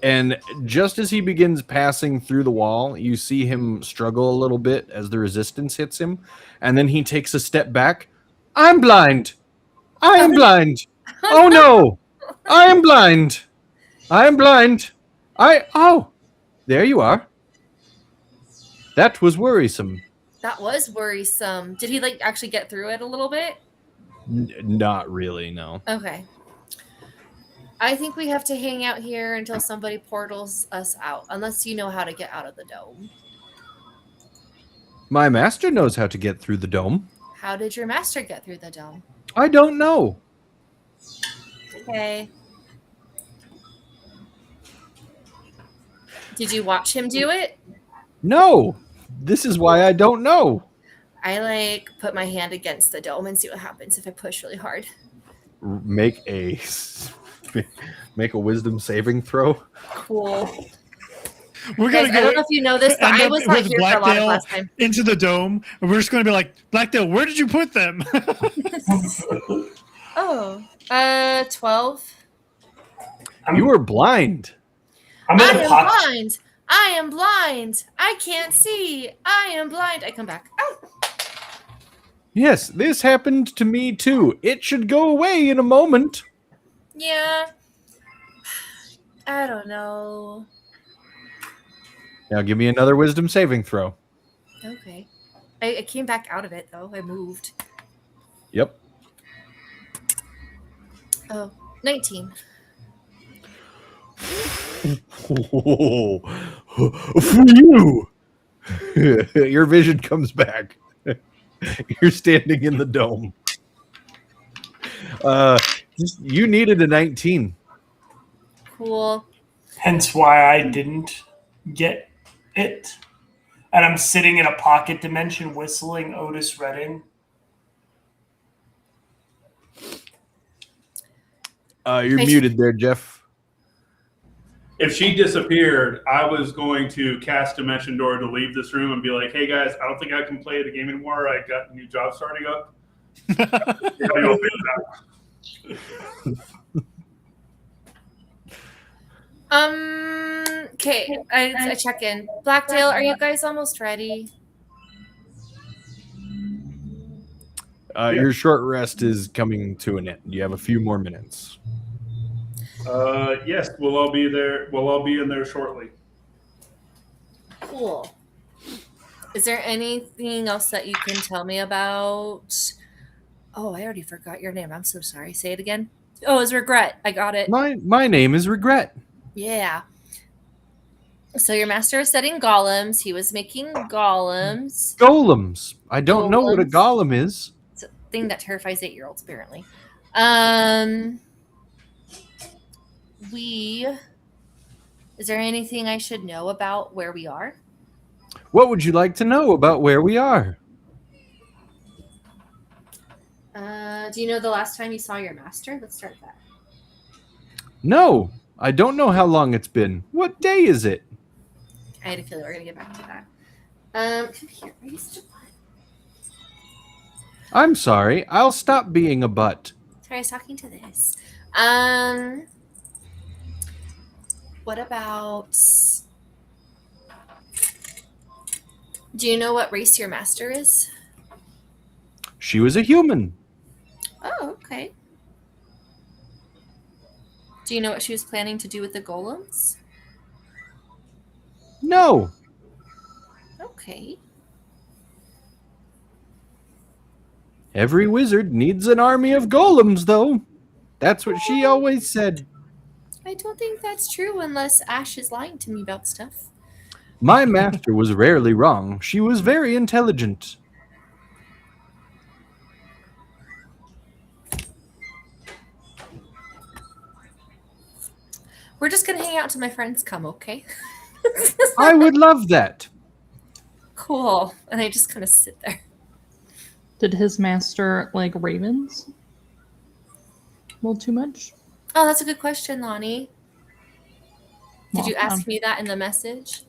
and just as he begins passing through the wall, you see him struggle a little bit as the resistance hits him, and then he takes a step back. I'm blind. I am blind. Oh no. I am blind. I am blind. There you are. That was worrisome. That was worrisome. Did he like actually get through it a little bit? Not really, no. Okay. I think we have to hang out here until somebody portals us out, unless you know how to get out of the dome. My master knows how to get through the dome. How did your master get through the dome? I don't know. Okay. Did you watch him do it? No. This is why I don't know. I like put my hand against the dome and see what happens if I push really hard. Make a wisdom saving throw. Cool. We're Guys, gonna I go don't know if you know this, but end I up was not with here for a lot of Blackdale last time. into the dome, and we're just going to be like, Blackdale, where did you put them? Oh, 12. You were blind. I'm I in a am pocket. blind. I am blind. I can't see. I am blind. I come back. Oh. Yes, this happened to me too. It should go away in a moment. Yeah. I don't know. Now give me another wisdom saving throw. Okay. I came back out of it, though. I moved. Yep. Oh, 19. For you. Your vision comes back. You're standing in the dome. You needed a 19. Cool. Hence why I didn't get it. And I'm sitting in a pocket dimension whistling Otis Redding. You're muted there, Jeff. If she disappeared, I was going to cast Dimension Door to leave this room and be like, hey guys, I don't think I can play the game anymore. I got a new job starting up. How you feel Okay, I check in. Blacktail, are you guys almost ready? Your short rest is coming to an end. You have a few more minutes. Yes, we'll all be there. We'll all be in there shortly. Cool. Is there anything else that you can tell me about? Oh, I already forgot your name. I'm so sorry. Say it again. Oh, it's Regret. I got it. My name is Regret. Yeah. So your master is setting golems. He was making golems. Golems. I don't know what a Golems. golem is. It's a thing that terrifies 8-year-olds, apparently. Is there anything I should know about where we are? What would you like to know about where we are? Do you know the last time you saw your master? Let's start that. No, I don't know how long it's been. What day is it? I had a feeling we were going to get back to that. Come here. Are you such a butt? I'm sorry. I'll stop being a butt. Sorry, I was talking to this. What about... Do you know what race your master is? She was a human. Oh, okay. Do you know what she was planning to do with the golems? No. Okay. Every wizard needs an army of golems, though. That's what she always said. I don't think that's true unless Ash is lying to me about stuff. My master was rarely wrong. She was very intelligent. We're just going to hang out till my friends come, okay? I would love that. Cool. And I just kind of sit there. Did his master like ravens? A little too much? Oh, that's a good question, Lonnie. Did you Well, ask me that in the message?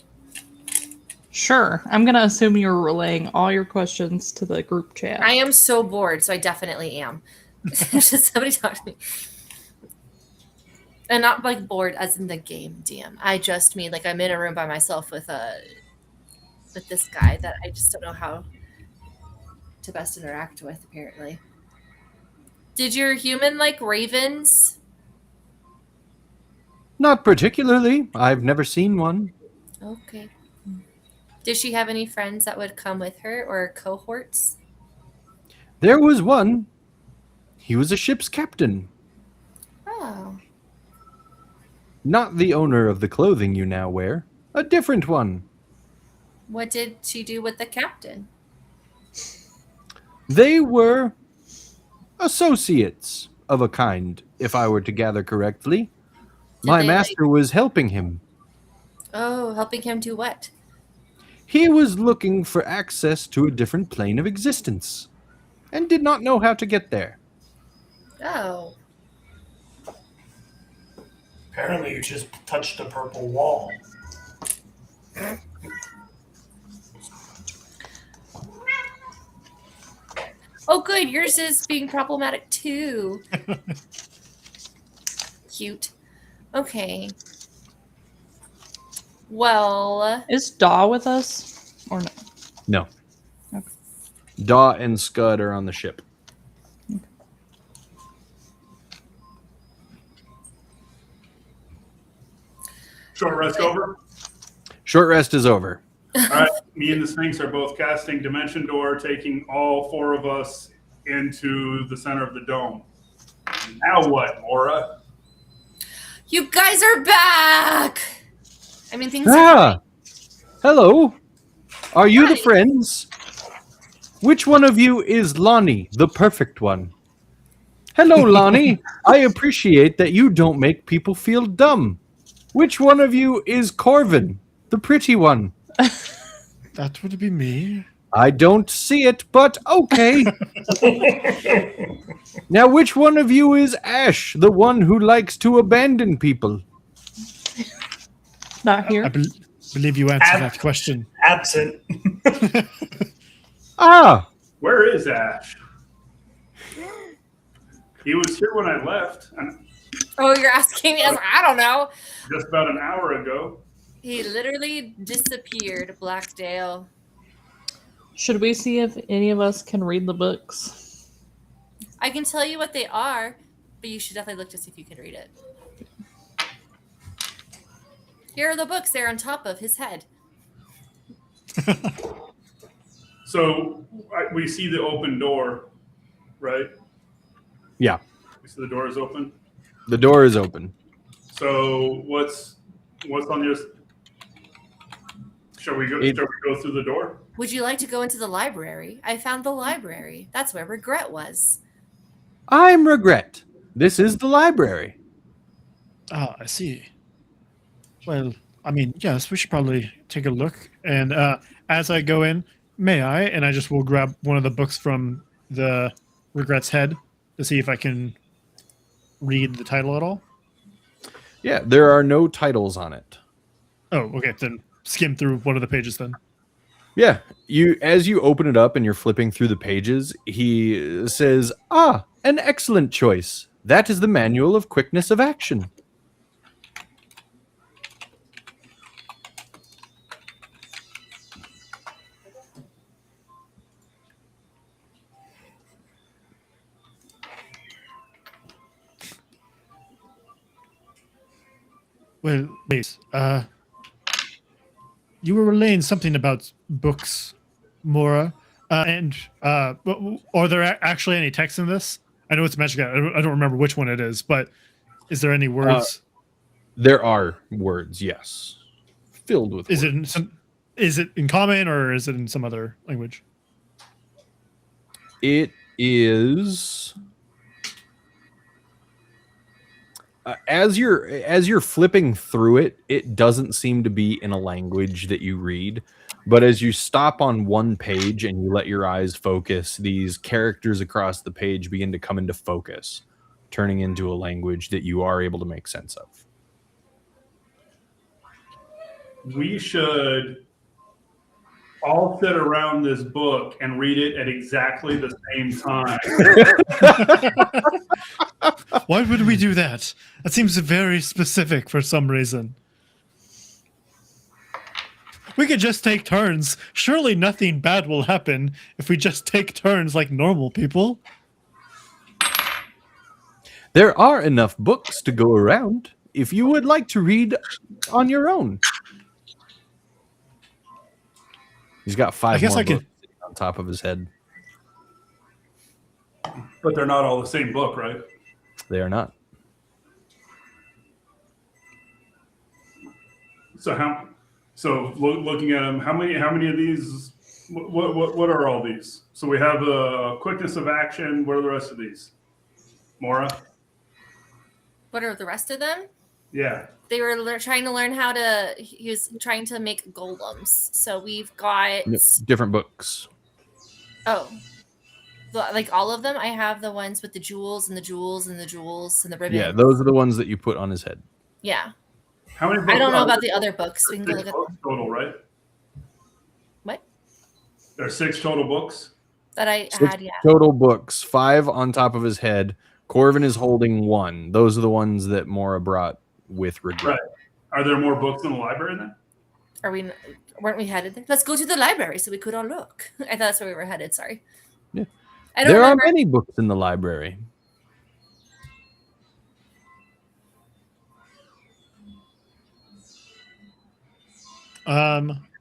Sure. I'm going to assume you're relaying all your questions to the group chat. I am so bored, so I definitely am. Just somebody talk to me. And not like bored as in the game, DM. I just mean like I'm in a room by myself with this guy that I just don't know how to best interact with, apparently. Did your human like ravens? Not particularly. I've never seen one. Okay. Did she have any friends that would come with her or cohorts? There was one. He was a ship's captain. Oh. Not the owner of the clothing you now wear. A different one. What did she do with the captain? They were associates of a kind, if I were to gather correctly. My they, master was helping him. Oh, helping him do what? He was looking for access to a different plane of existence and did not know how to get there. Oh. Apparently, you just touched a purple wall. Oh, good. Yours is being problematic too. Cute. Okay. Well, Is Daw with us? Or no? No. Okay. Daw and Scud are on the ship. Short rest over. Short rest is over. All right, me and the Sphinx are both casting Dimension Door, taking all four of us into the center of the dome. Now what, Mora? you guys are back. I mean, things are Ah! Hello. Are you the Hi. friends? Which one of you is Lonnie, the perfect one? Hello, Lonnie. I appreciate that you don't make people feel dumb. Which one of you is Corvin, the pretty one? That would be me. I don't see it, but okay. Now, which one of you is Ash, the one who likes to abandon people? Not here. Believe you answered that question. Absent. Ah, Where is Ash? He was here when I left, and Oh, you're asking me? I don't know. just about an hour ago. He literally disappeared, Blackdale. Should we see if any of us can read the books? I can tell you what they are, but you should definitely look to see if you can read it. Here are the books. They're on top of his head. So we see the open door, right? yeah. We see the door is open. The door is open. So what's on your? Shall we go through the door? Would you like to go into the library? I found the library. That's where Regret was. I'm Regret. This is the library. Ah, I see. Well, I mean, yes, we should probably take a look. And as I go in, may I? And I just will grab one of the books from the Regret's head to see if I can read the title at all. Yeah, there are no titles on it. Oh, okay. Then skim through one of the pages then. Yeah, as you open it up and you're flipping through the pages, he says, "Ah, an excellent choice. That is the Manual of Quickness of Action." Well, wait. You were relaying something about books, Mora, and are there actually any text in this? I know it's magic. I don't remember which one it is, but is there any words? There are words, yes, filled with. Is words. it in some? Is it in common or is it in some other language? It is. As you're flipping through it, it doesn't seem to be in a language that you read, but as you stop on one page and you let your eyes focus, these characters across the page begin to come into focus, turning into a language that you are able to make sense of. We should all sit around this book and read it at exactly the same time. Why would we do that? That seems very specific for some reason. We could just take turns. Surely nothing bad will happen if we just take turns like normal people. There are enough books to go around if you would like to read on your own. He's got five more books on top of his head. But they're not all the same book, right? They are not. So looking at them, how many of these? What are all these? So we have quickness of action. What are the rest of these? Mora? What are the rest of them? Yeah. They were trying to learn how to. He was trying to make golems. So we've got different books. Oh, like all of them. I have the ones with the jewels and the jewels and the jewels and the ribbons. Yeah, those are the ones that you put on his head. Yeah. How many books? I don't know about the other books. We can go look at them. Total, right? What? There are 6 total books. That I 6 had, yeah. total books, 5 on top of his head. Corvin is holding 1. Those are the ones that Mora brought with Regret. Right. Are there more books in the library then? Weren't we headed there? Let's go to the library so we could all look. I thought that's where we were headed. Sorry. Yeah. I don't There remember. are many books in the library.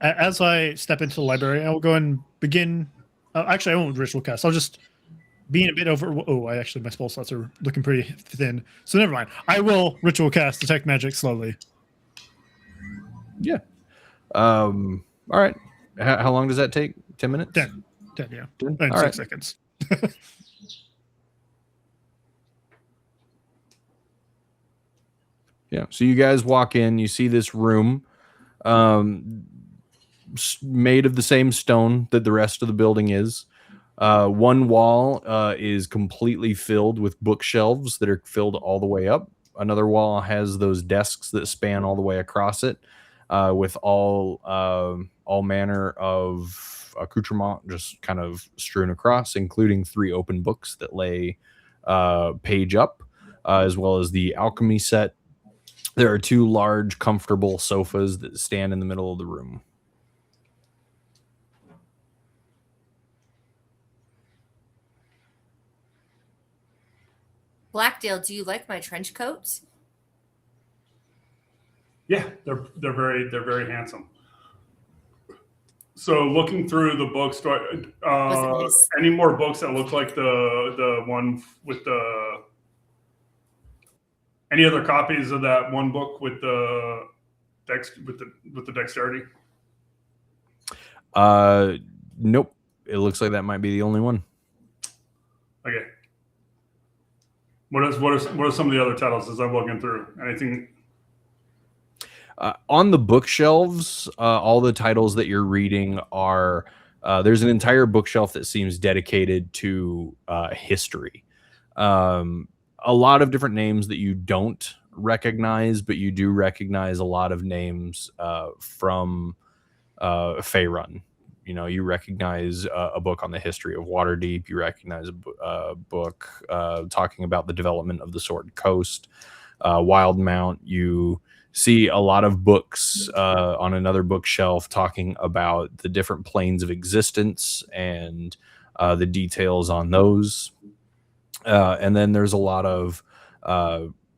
As I step into the library, I will go and begin. Actually, I won't ritual cast. I'll just being a bit over. Oh, my spell slots are looking pretty thin. So never mind. I will ritual cast detect magic slowly. Yeah. All right. How long does that take? 10 minutes? 10, yeah. 10? And All 6 right. seconds. Yeah. So you guys walk in, you see this room. made of the same stone that the rest of the building is. One wall is completely filled with bookshelves that are filled all the way up. Another wall has those desks that span all the way across it, with all manner of accoutrement just kind of strewn across, including 3 open books that lay page up, as well as the alchemy set. There are 2 large, comfortable sofas that stand in the middle of the room. Blackdale, do you like my trench coats? Yeah, they're very handsome. So looking through the books, any more books that look like the one with the? Any other copies of that one book with the dexterity? Nope. It looks like that might be the only one. Okay. What are some of the other titles as I'm looking through? Anything? On the bookshelves, all the titles that you're reading are there's an entire bookshelf that seems dedicated to history. A lot of different names that you don't recognize, but you do recognize a lot of names from Faerun. You know, you recognize a book on the history of Waterdeep. You recognize a book talking about the development of the Sword Coast, Wildmount. You see a lot of books on another bookshelf talking about the different planes of existence and the details on those. And then there's a lot of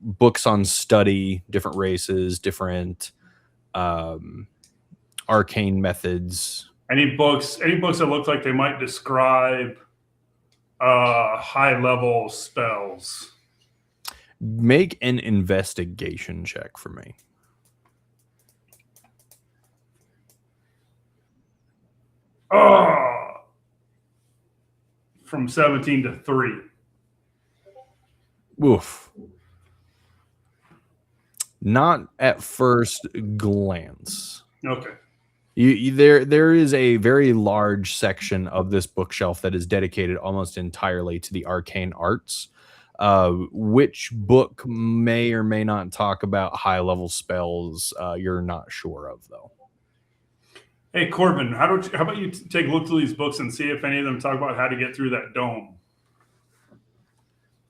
books on study, different races, different arcane methods. Any books that look like they might describe high-level spells? Make an investigation check for me. From 17 to 3. Oof. Not at first glance. Okay. There is a very large section of this bookshelf that is dedicated almost entirely to the arcane arts. Which book may or may not talk about high-level spells, you're not sure of, though. Hey, Corbin, how about you take a look through these books and see if any of them talk about how to get through that dome?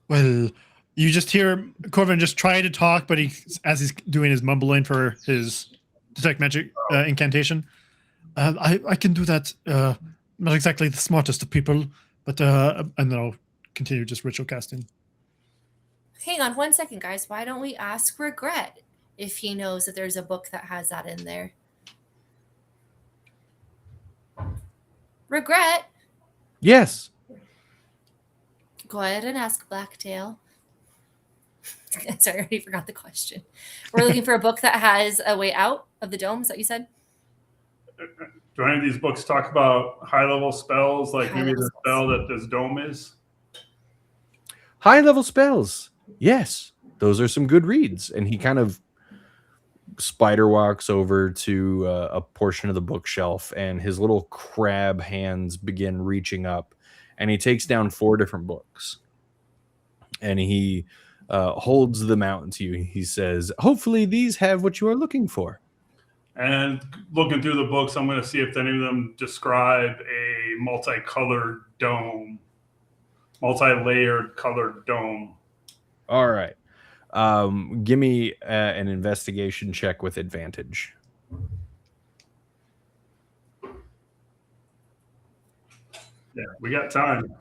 Well, you just hear Corbin just try to talk, but as he's doing his mumbling for his detect magic incantation. I can do that. Not exactly the smartest of people, but and then I'll continue just ritual casting. Hang on 1 second, guys. Why don't we ask Regret if he knows that there's a book that has that in there? Regret? Yes. Go ahead and ask Blacktail. Sorry, I already forgot the question. We're looking for a book that has a way out of the dome. Is that what you said? Do any of these books talk about high-level spells, like maybe the spell that this dome is? High-level spells. Yes. Those are some good reads. And he kind of spider walks over to a portion of the bookshelf, and his little crab hands begin reaching up, and he takes down 4 different books. And he holds them out to you. He says, hopefully these have what you are looking for. And looking through the books, I'm going to see if any of them describe a multicolored dome, multi-layered colored dome. All right. Give me an investigation check with advantage. Yeah, we got time.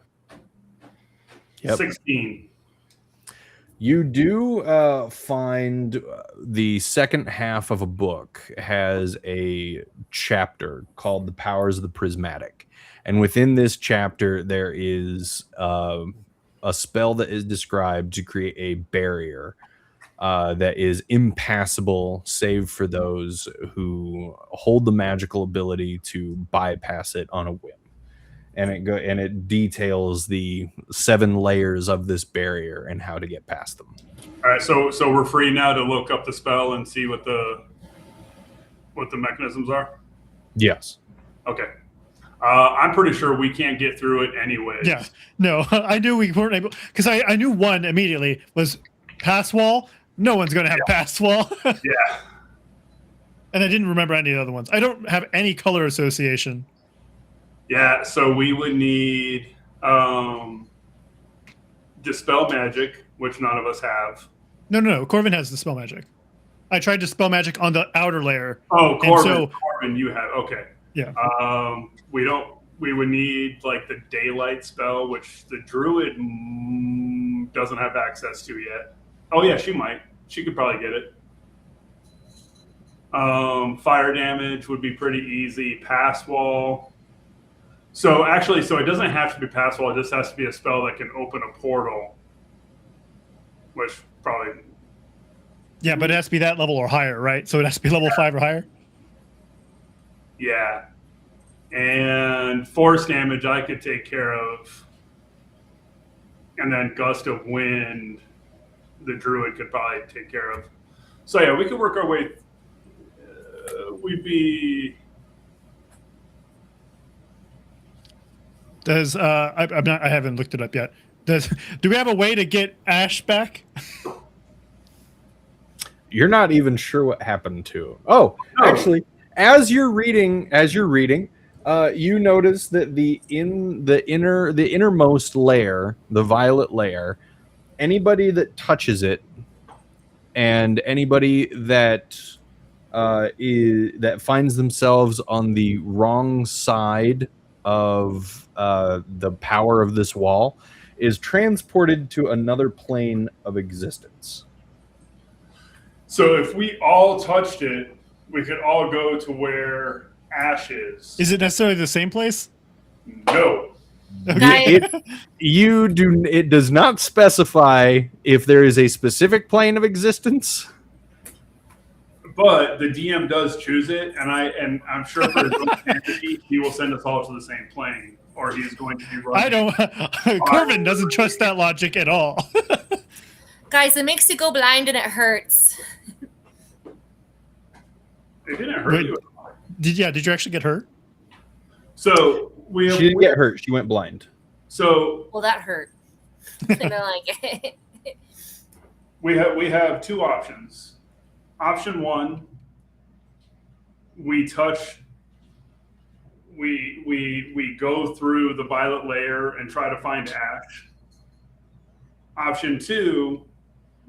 Yep. 16. You do find the second half of a book has a chapter called The Powers of the Prismatic. And within this chapter, there is a spell that is described to create a barrier that is impassable, save for those who hold the magical ability to bypass it on a whim. And it details the 7 layers of this barrier and how to get past them. All right, so we're free now to look up the spell and see what the mechanisms are. Yes. Okay. I'm pretty sure we can't get through it anyways. Yeah. No, I knew we weren't able because I knew one immediately was pass wall. No one's going to have pass wall. Yeah. And I didn't remember any of the other ones. I don't have any color association. Yeah. So we would need Dispel Magic, which none of us have. No. Corvin has the spell magic. I tried to spell magic on the outer layer. Oh, Corbin. so- Corbin, you have. Okay. Yeah. We don't. We would need like the Daylight spell, which the Druid doesn't have access to yet. Oh yeah, she might. She could probably get it. Fire damage would be pretty easy. Pass wall. So actually, so it doesn't have to be pass wall. It just has to be a spell that can open a portal, which probably. Yeah, but it has to be that level or higher, right? So it has to be level 5 or higher. Yeah. And force damage I could take care of. And then gust of wind, the druid could probably take care of. So yeah, we could work our way. We'd be. Does I haven't looked it up yet. Do we have a way to get Ash back? You're not even sure what happened to him. Oh, No. actually, as you're reading, you notice that the innermost layer, the violet layer, anybody that touches it, and anybody that that finds themselves on the wrong side of the power of this wall, is transported to another plane of existence. So if we all touched it, we could all go to where Ash is. Is it necessarily the same place? No. Guys, It does not specify if there is a specific plane of existence. But the DM does choose it, and I'm sure for his own sanity, he will send us all to the same plane, or he's going to be running. I don't. Corvin doesn't trust that logic at all. guys, it makes you go blind and it hurts. It didn't hurt Wait. you. Did you actually get hurt? So we have, She didn't get hurt. She went blind. So Well, that hurt. I don't like it. we have two options. Option one, we go through the violet layer and try to find Ash. Option two,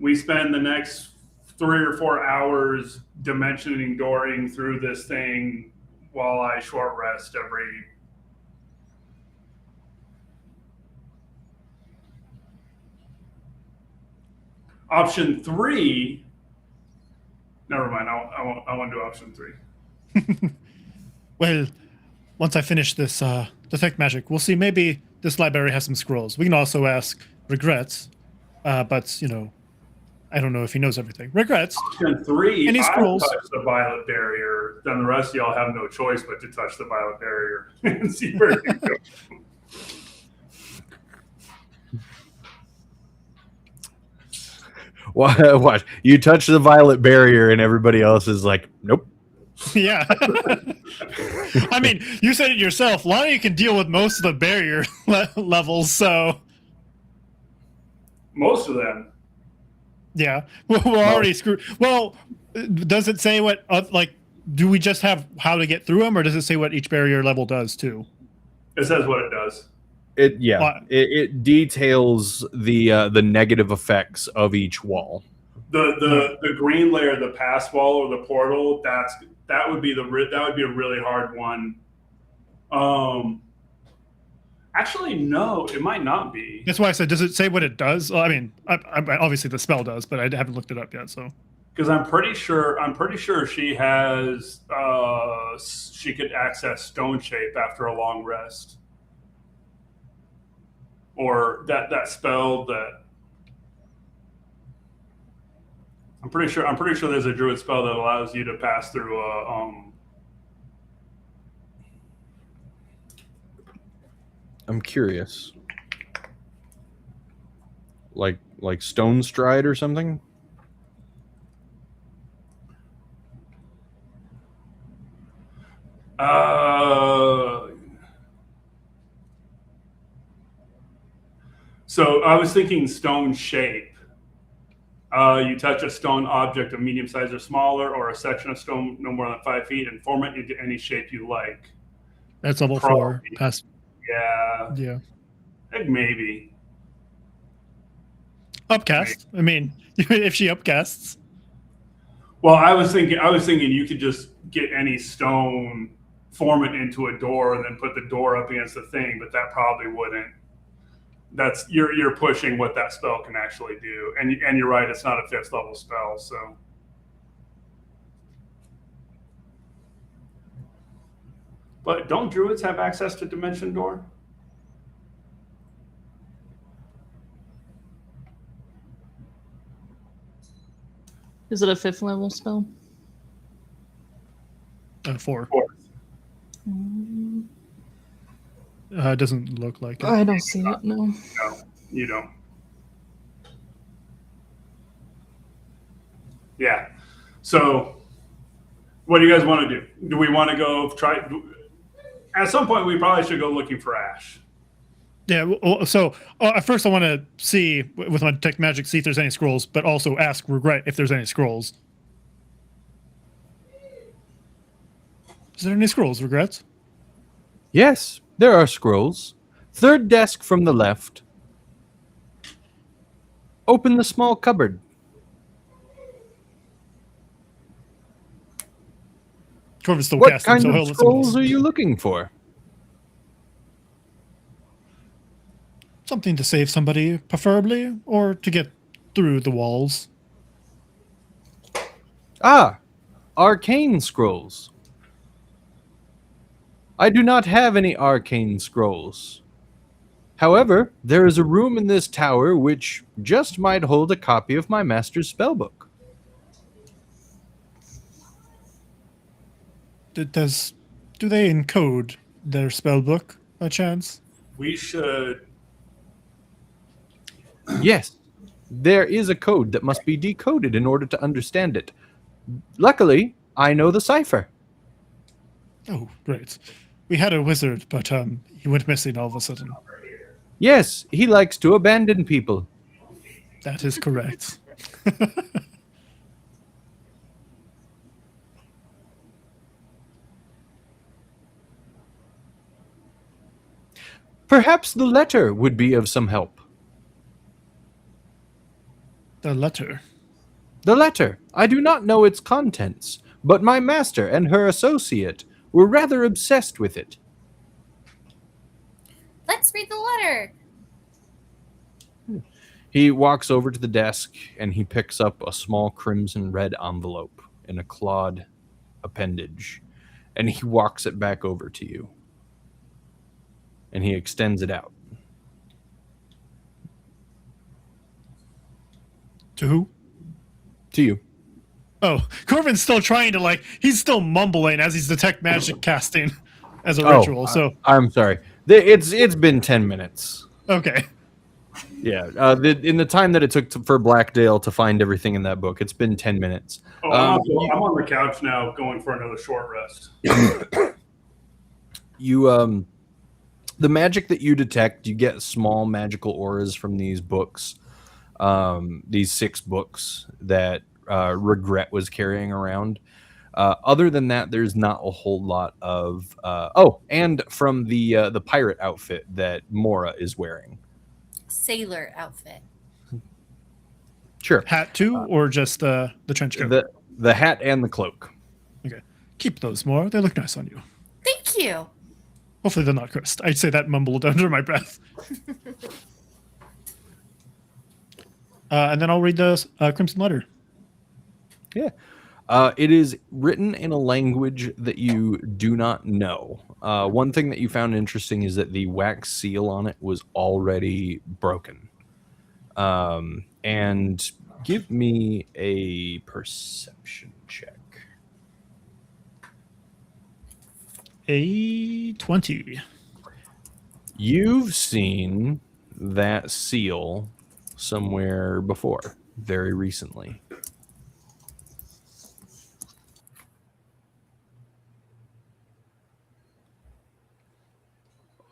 we spend the next 3 or 4 hours dimensioning dooring through this thing while I short rest every. Option three. Never mind. I won't do option three. Well, once I finish this detect magic, we'll see. Maybe this library has some scrolls. We can also ask Regrets, but I don't know if he knows everything. Regrets. Option three. Any scrolls? I touch the violet barrier. Then the rest of y'all have no choice but to touch the violet barrier and see where you go. Watch. You touch the violet barrier, and everybody else is like, "Nope." Yeah. I mean, you said it yourself. Lonnie can deal with most of the barrier levels, so Most of them. yeah, we're already screwed. Well, does it say what? Do we just have how to get through them, or does it say what each barrier level does too? It says what it does. It details the negative effects of each wall. The green layer, the pass wall or the portal, that would be a really hard one. Actually, no, it might not be. That's why I said, does it say what it does? Well, I mean, obviously the spell does, but I haven't looked it up yet. So Because I'm pretty sure she has she could access stone shape after a long rest, or that spell that. I'm pretty sure there's a druid spell that allows you to pass through a. I'm curious. Like Stone Stride or something? So I was thinking stone shape. You touch a stone object of medium size or smaller, or a section of stone no more than 5 feet, and form it into any shape you like. That's level Probably. 4. Pass. Yeah, Yeah. maybe. Upcast. I mean, if she upcasts. Well, I was thinking you could just get any stone, form it into a door, and then put the door up against the thing. But that probably wouldn't. That's you're pushing what that spell can actually do, and you're right. It's not a 5th level spell, so. But don't druids have access to Dimension Door? Is it a 5th level spell? 4. 4. It doesn't look like it. I don't see it, no. No, you don't. Yeah. So, what do you guys want to do? Do we want to go try? At some point, we probably should go looking for Ash. Yeah. So at first, I want to see with my detect magic, see if there's any scrolls, but also ask Regret if there's any scrolls. Is there any scrolls, Regrets? Yes, there are scrolls. 3rd desk from the left. Open the small cupboard. Corvin's still What casting, kind so he'll of listen to scrolls this. are you looking for? Something to save somebody, preferably, or to get through the walls. Ah, arcane scrolls. I do not have any arcane scrolls. However, there is a room in this tower which just might hold a copy of my master's spellbook. Do they encode their spellbook by chance? We should. Yes, there is a code that must be decoded in order to understand it. Luckily, I know the cipher. Oh, great. We had a wizard, but he went missing all of a sudden. Yes, he likes to abandon people. That is correct. Perhaps the letter would be of some help. The letter. The letter. I do not know its contents, but my master and her associate were rather obsessed with it. Let's read the letter. He walks over to the desk and he picks up a small crimson red envelope in a clawed appendage, and he walks it back over to you. And he extends it out. To who? To you. Oh, Corvin's still trying to he's still mumbling as he's detect magic casting as a ritual. So I'm sorry. It's been 10 minutes. okay. Yeah. In the time that it took for Blackdale to find everything in that book, it's been 10 minutes. Oh, I'm on the couch now, going for another short rest. The magic that you detect, you get small magical auras from these books, these 6 books that Regret was carrying around. Other than that, there's not a whole lot of. And from the pirate outfit that Mora is wearing. Sailor outfit. Sure. Hat too, or just the trench coat? The hat and the cloak. Okay. Keep those more. They look nice on you. Thank you. Hopefully they're not cursed. I'd say that mumbled under my breath. And then I'll read the Crimson Letter. Yeah. It is written in a language that you do not know. One thing that you found interesting is that the wax seal on it was already broken. And give me a perception check. A 20. You've seen that seal somewhere before, very recently.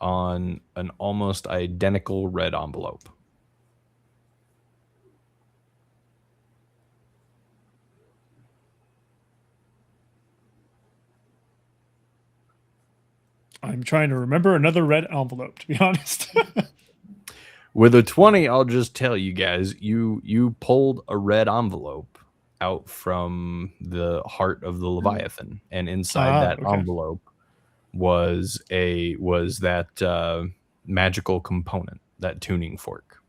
on an almost identical red envelope. I'm trying to remember another red envelope, to be honest. With a 20, I'll just tell you guys, you pulled a red envelope out from the heart of the Leviathan, and inside that okay. envelope was that magical component, that tuning fork.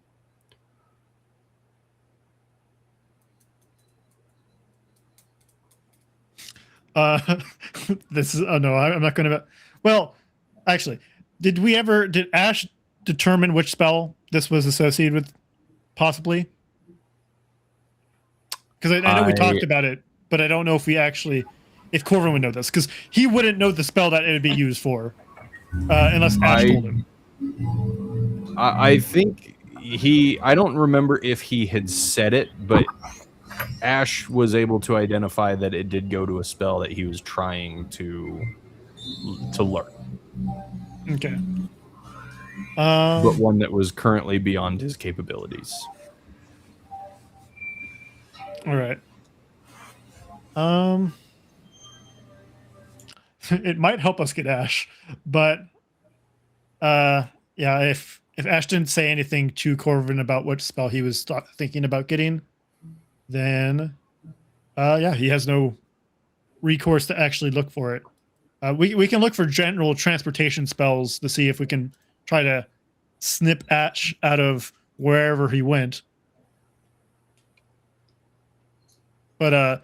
This is, oh no, I'm not going to. Well, actually, did Ash determine which spell this was associated with, possibly? Because I know we talked about it, but I don't know if if Corvin would know this, because he wouldn't know the spell that it would be used for, unless Ash told him. I think I don't remember if he had said it, but Ash was able to identify that it did go to a spell that he was trying to learn. Okay. But one that was currently beyond his capabilities. All right. It might help us get Ash, but yeah, if Ash didn't say anything to Corvin about what spell he was thinking about getting, then yeah, he has no recourse to actually look for it. We can look for general transportation spells to see if we can try to snip Ash out of wherever he went. But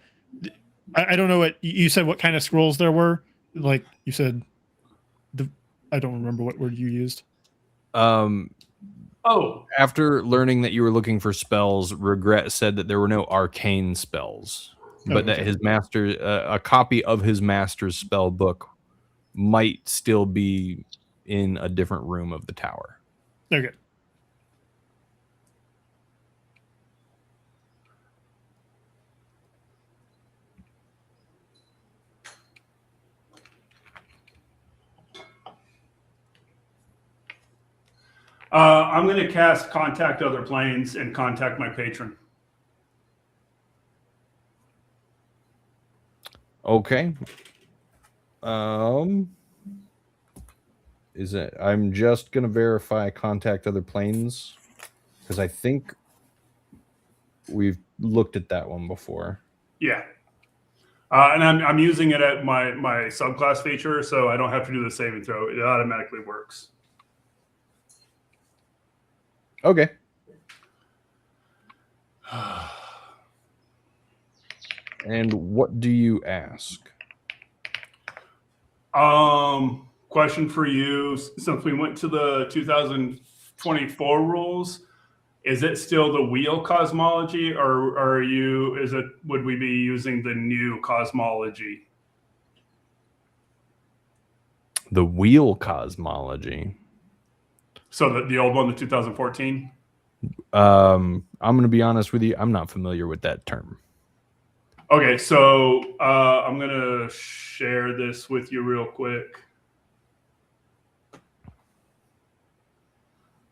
I don't know what you said. What kind of scrolls there were? Like you said, I don't remember what word you used. After learning that you were looking for spells, Regret said that there were no arcane spells, but that his master, a copy of his master's spell book, might still be in a different room of the tower. Okay. I'm going to cast Contact Other Planes and contact my patron. Okay. I'm just going to verify Contact Other Planes, because I think we've looked at that one before. Yeah. And I'm using it at my subclass feature, so I don't have to do the saving throw. It automatically works. Okay. And what do you ask? Question for you. Since we went to the 2024 rules, is it still the wheel cosmology, or would we be using the new cosmology? The wheel cosmology. So the old one, the 2014? I'm going to be honest with you. I'm not familiar with that term. Okay, so I'm going to share this with you real quick.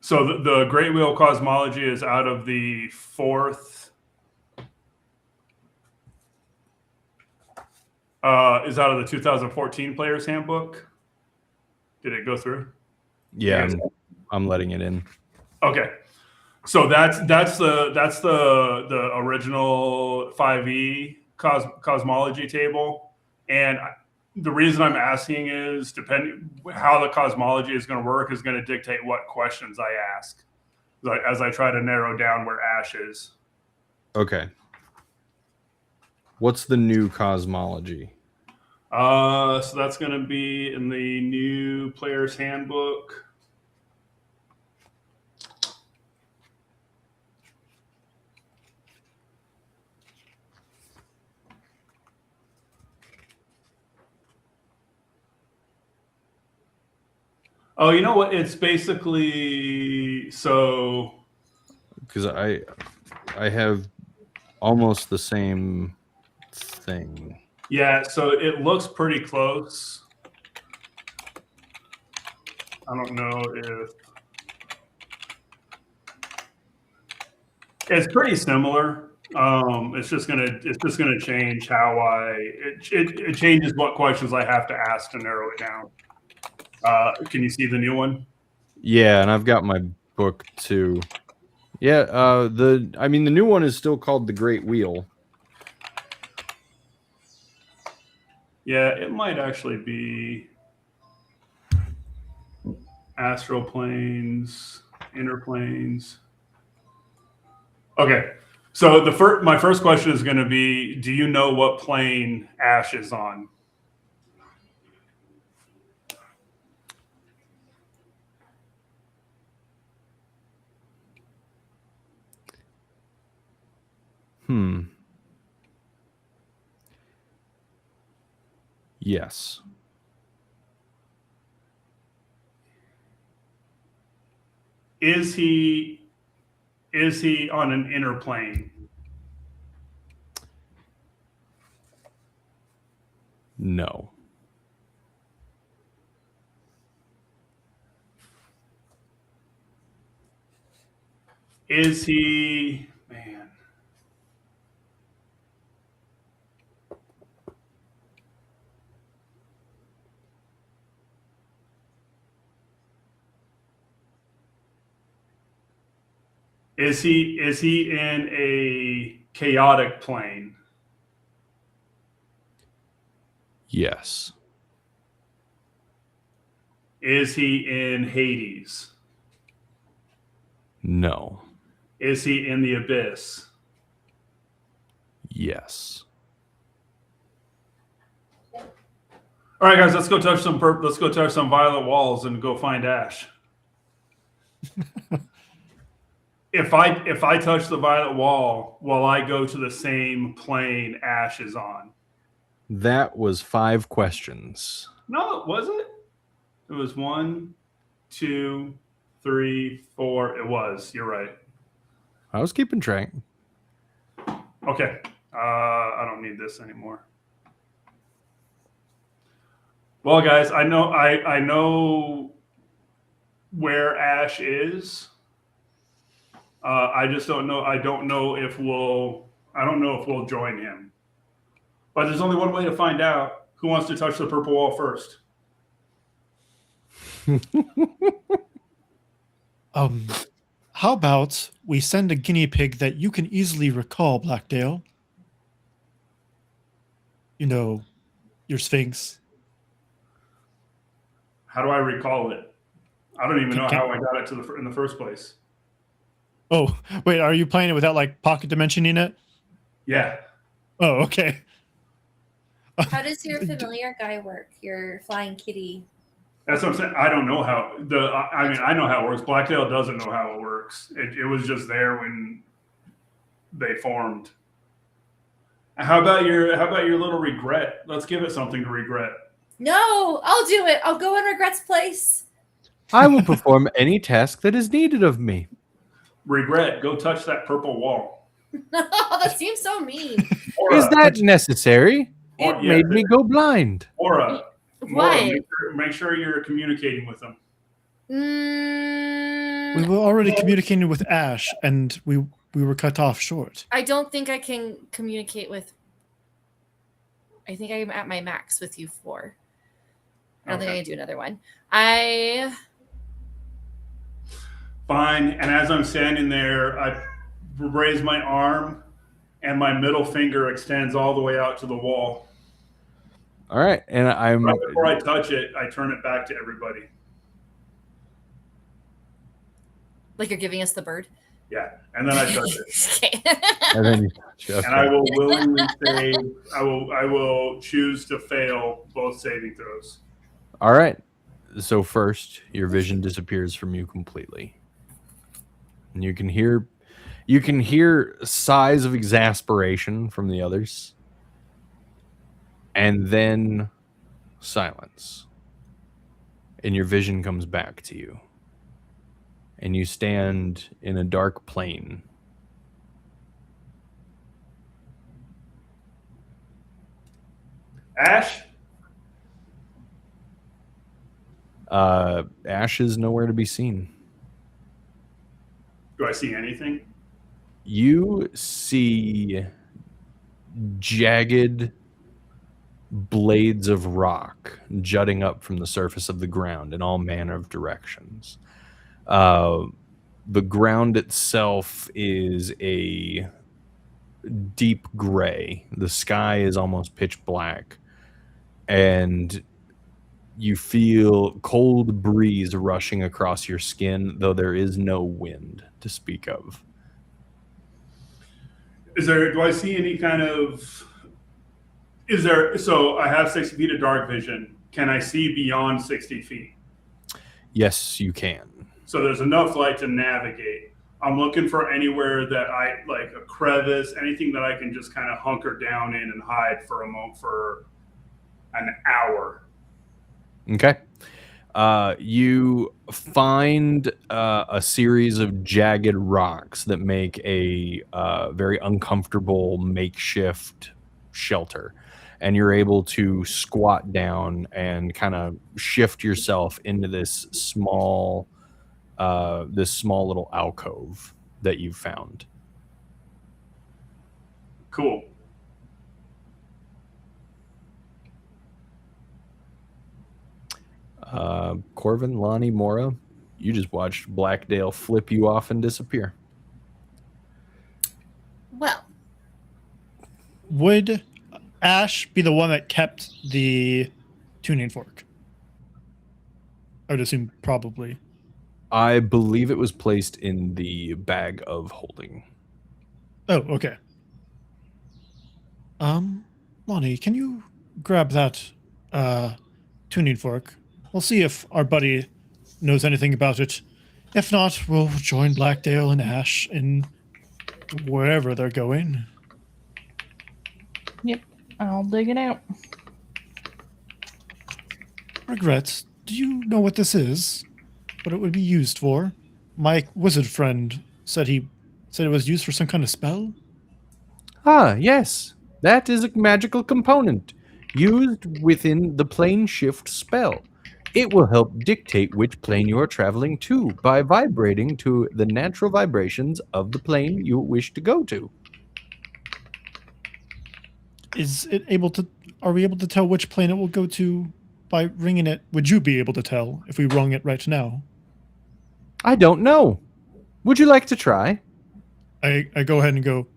So the Great Wheel cosmology is out of the fourth. Is out of the 2014 Player's Handbook. Did it go through? Yeah, I'm letting it in. Okay, so that's the original 5e cosmology table, and the reason I'm asking is depending how the cosmology is going to work is going to dictate what questions I ask, as I try to narrow down where Ash is. Okay. What's the new cosmology? So that's going to be in the new Player's Handbook. Oh, you know what? It's basically so. Because I have almost the same thing. Yeah, so it looks pretty close. I don't know if it's pretty similar. It's just gonna change how it changes what questions I have to ask to narrow it down. Can you see the new one? Yeah, and I've got my book too. Yeah, the new one is still called The Great Wheel. Yeah, it might actually be astral planes, inner planes. Okay, so my first question is going to be: do you know what plane Ash is on? Yes. Is he on an inner plane? No. Is he, man? Is he in a chaotic plane? Yes. Is he in Hades? No. Is he in the abyss? Yes. All right, guys, let's go touch some violet walls and go find Ash. If I touch the violet wall, will I go to the same plane Ash is on? That was 5 questions. No, was it? It was 1, 2, 3, 4. It was. You're right. I was keeping track. Okay. I don't need this anymore. Well, guys, I know where Ash is. I just don't know. I don't know if we'll join him. But there's only one way to find out. Who wants to touch the purple wall first? How about we send a guinea pig that you can easily recall, Blackdale? You know, your Sphinx. How do I recall it? I don't even know Can- how I got it in the first place. Oh, wait, are you playing it without like pocket dimensioning it? Yeah. Oh, okay. How does your familiar guy work? Your flying kitty? That's what I'm saying. I don't know how I know how it works. Blacktail doesn't know how it works. It was just there when they formed. How about your little regret? Let's give it something to regret. No, I'll do it. I'll go in Regret's place. I will perform any task that is needed of me. Regret, go touch that purple wall. That seems so mean. Is that necessary? Or- It yeah, made me go blind. Mora, What? make sure you're communicating with them. We were already communicating with Ash, and we were cut off short. I don't think I can communicate with. I think I'm at my max with you 4. I don't think I can do another one. Fine. And as I'm standing there, I raise my arm, and my middle finger extends all the way out to the wall. All right, and Right before I touch it, I turn it back to everybody. Like you're giving us the bird. Yeah, and then I touch it. Okay. and then you touch. Okay. And I will willingly say, I will choose to fail both saving throws. All right. So first, your vision disappears from you completely, and you can hear sighs of exasperation from the others, and then silence. And your vision comes back to you, and you stand in a dark plain. Ash, Ash is nowhere to be seen. Do I see anything? You see jagged blades of rock jutting up from the surface of the ground in all manner of directions. The ground itself is a deep gray. The sky is almost pitch black. And you feel cold breeze rushing across your skin, though there is no wind to speak of. Do I see any kind of, so I have 60 feet of dark vision. Can I see beyond 60 feet? Yes, you can. So there's enough light to navigate. I'm looking for anywhere that like a crevice, anything that I can just kind of hunker down in and hide for a moment, for an hour. Okay. You find a series of jagged rocks that make a very uncomfortable makeshift shelter. And you're able to squat down and kind of shift yourself into this small little alcove that you've found. Cool. Corvin, Lonnie, Mora, you just watched Blackdale flip you off and disappear. Well, Would Ash be the one that kept the tuning fork? I would assume probably. I believe it was placed in the bag of holding. Oh, okay. Lonnie, can you grab that tuning fork? We'll see if our buddy knows anything about it. If not, we'll join Blackdale and Ash in wherever they're going. Yep, I'll dig it out. Regrets, do you know what this is? What it would be used for? My wizard friend said it was used for some kind of spell. Ah, yes. That is a magical component used within the plane shift spell. It will help dictate which plane you are traveling to by vibrating to the natural vibrations of the plane you wish to go to. Are we able to tell which plane it will go to by ringing it? Would you be able to tell if we rung it right now? I don't know. Would you like to try? I go ahead and go,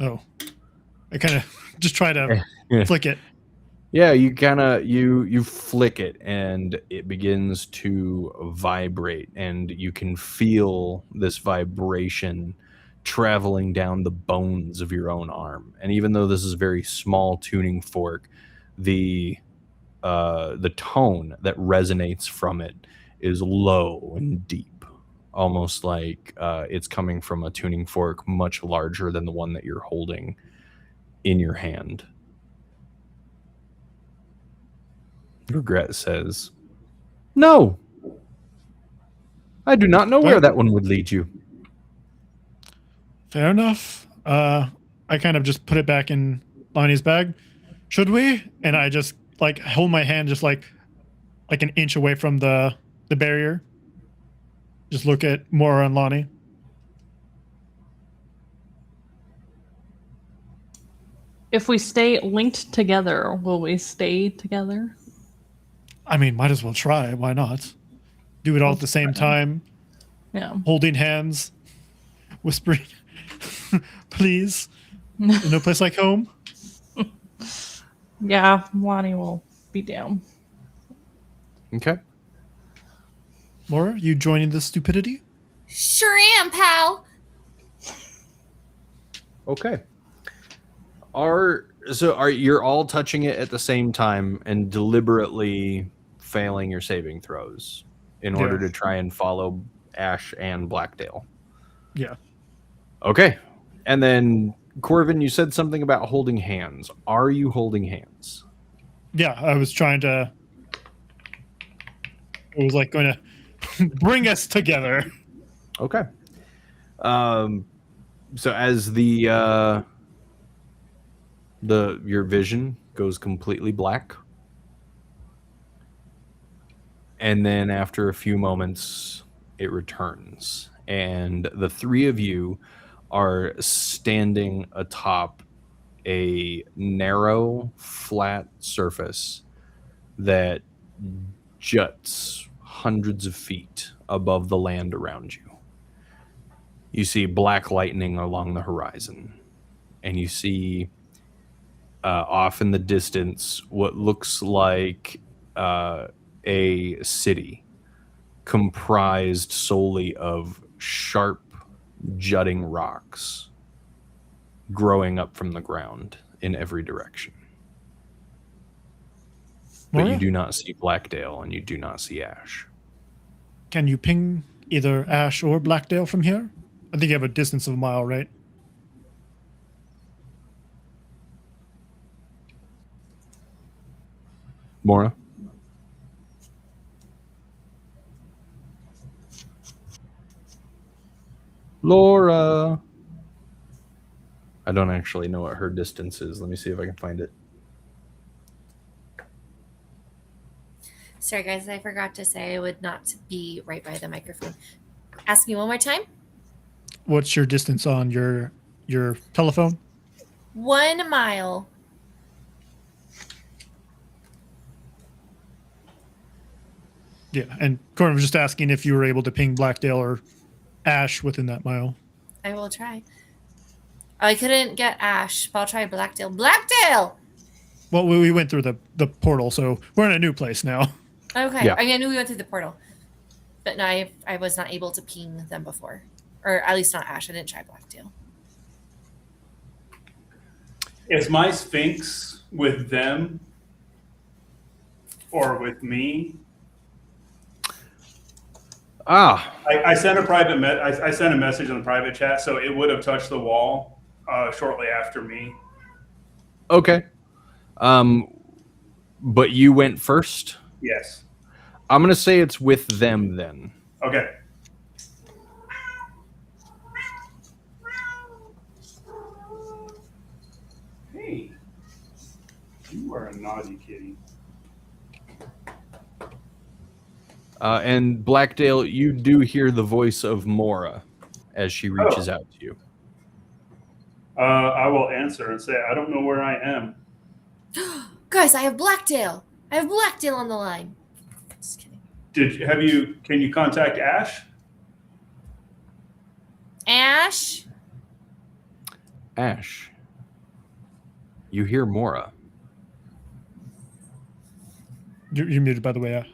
oh. I kind of just try to flick it. Yeah, you kind of you flick it and it begins to vibrate, and you can feel this vibration traveling down the bones of your own arm. And even though this is a very small tuning fork, the tone that resonates from it is low and deep, almost like it's coming from a tuning fork much larger than the one that you're holding in your hand. Regret says, "No, I do not know where that one would lead you." Fair enough. I kind of just put it back in Lonnie's bag. Should we? And I just like hold my hand just like an inch away from the barrier. Just look at Mora and Lonnie. If we stay linked together, will we stay together? I mean, might as well try. Why not? Do it all at the same time. Yeah. Holding hands. Whispering. Please. No place like home. Yeah, Lonnie will be down. Okay. Mora, you joining the stupidity? sure am, pal. Okay. You're all touching it at the same time and deliberately failing your saving throws in order to try and follow Ash and Blackdale? Yeah. Okay. And then, Corvin, you said something about holding hands. Are you holding hands? Yeah, I was trying to... It was like going to bring us together. Okay. So as your vision goes completely black, And then after a few moments, it returns. And the three of you are standing atop a narrow, flat surface that juts hundreds of feet above the land around you. You see black lightning along the horizon, and you see off in the distance what looks like a city comprised solely of sharp, jutting rocks growing up from the ground in every direction. But Moria? you do not see Blackdale, and you do not see Ash. Can you ping either Ash or Blackdale from here? I think you have a distance of a mile, right? Mora? Laura! I don't actually know what her distance is. Let me see if I can find it. Sorry, guys, I forgot to say I would not be right by the microphone. Ask me one more time. What's your distance on your telephone? 1 mile. Yeah, and Corin was just asking if you were able to ping Blackdale or Ash within that mile. I will try. I couldn't get Ash, but I'll try Blackdale. Blackdale! Well, we went through the portal, so we're in a new place now. Okay. Yeah. I mean, I knew we went through the portal. But no, I was not able to ping them before. Or at least not Ash. I didn't try Blackdale. Is my Sphinx with them or with me? Ah, I sent I sent a message in the private chat, so it would have touched the wall shortly after me. okay. But you went first? Yes. I'm going to say it's with them then. Okay. Hey, you are a naughty kitty. And Blackdale, you do hear the voice of Mora as she reaches out to you. I will answer and say, I don't know where I am. Guys, I have Blackdale. I have Blackdale on the line. Just kidding. Can you contact Ash? Ash? Ash, you hear Mora. You're muted, by the way,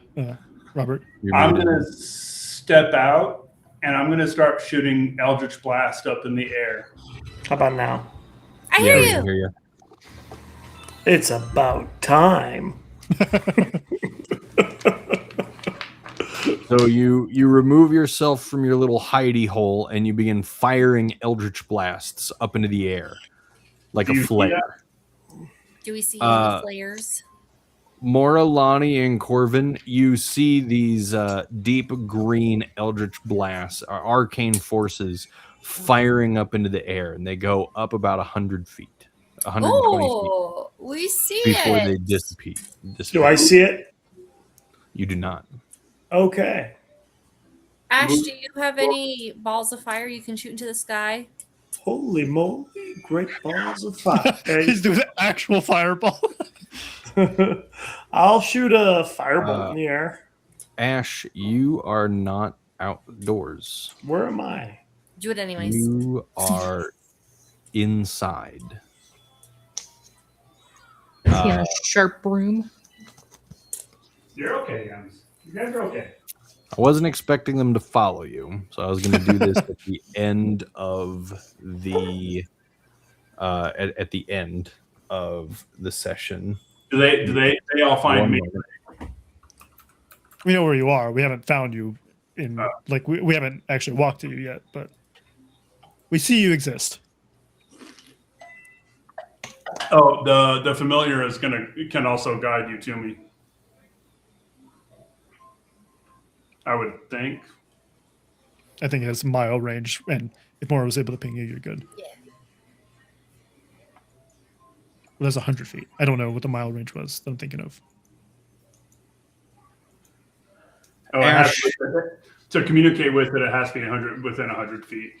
Robert. You're I'm muted. going to step out and I'm going to start shooting Eldritch Blast up in the air. How about now? I Yeah, hear we you. can hear you. It's about time. So you remove yourself from your little hidey hole and you begin firing Eldritch Blasts up into the air like Do a you see flare. Do we see any flares? Mora, Lonnie, and Corvin, you see these deep green Eldritch Blasts, arcane forces, firing up into the air, and they go up about 100 feet, 120 Oh, we see feet before it. they dissipate. Do I see it? You do not. Okay. Ash, do you have any balls of fire you can shoot into the sky? Holy moly, great balls of fire. He's doing an actual fireball. I'll shoot a firebolt in the air. Ash, you are not outdoors. Where am I? Do it anyways. You are inside. Is he in a sharp broom? You're okay, guys. You guys are okay. I wasn't expecting them to follow you, so I was going to do this at the end of the at the end of the session. Do they all find One me? moment. We know where you are. We haven't found you in like we haven't actually walked to you yet, but we see you exist. Oh, the familiar is can also guide you to me. I would think. I think it has mile range, and if Mora was able to ping you, you're good. Yeah. Well, that's 100 feet. I don't know what the mile range was that I'm thinking of. Oh, Ash, to communicate with it, it has to be within 100 feet.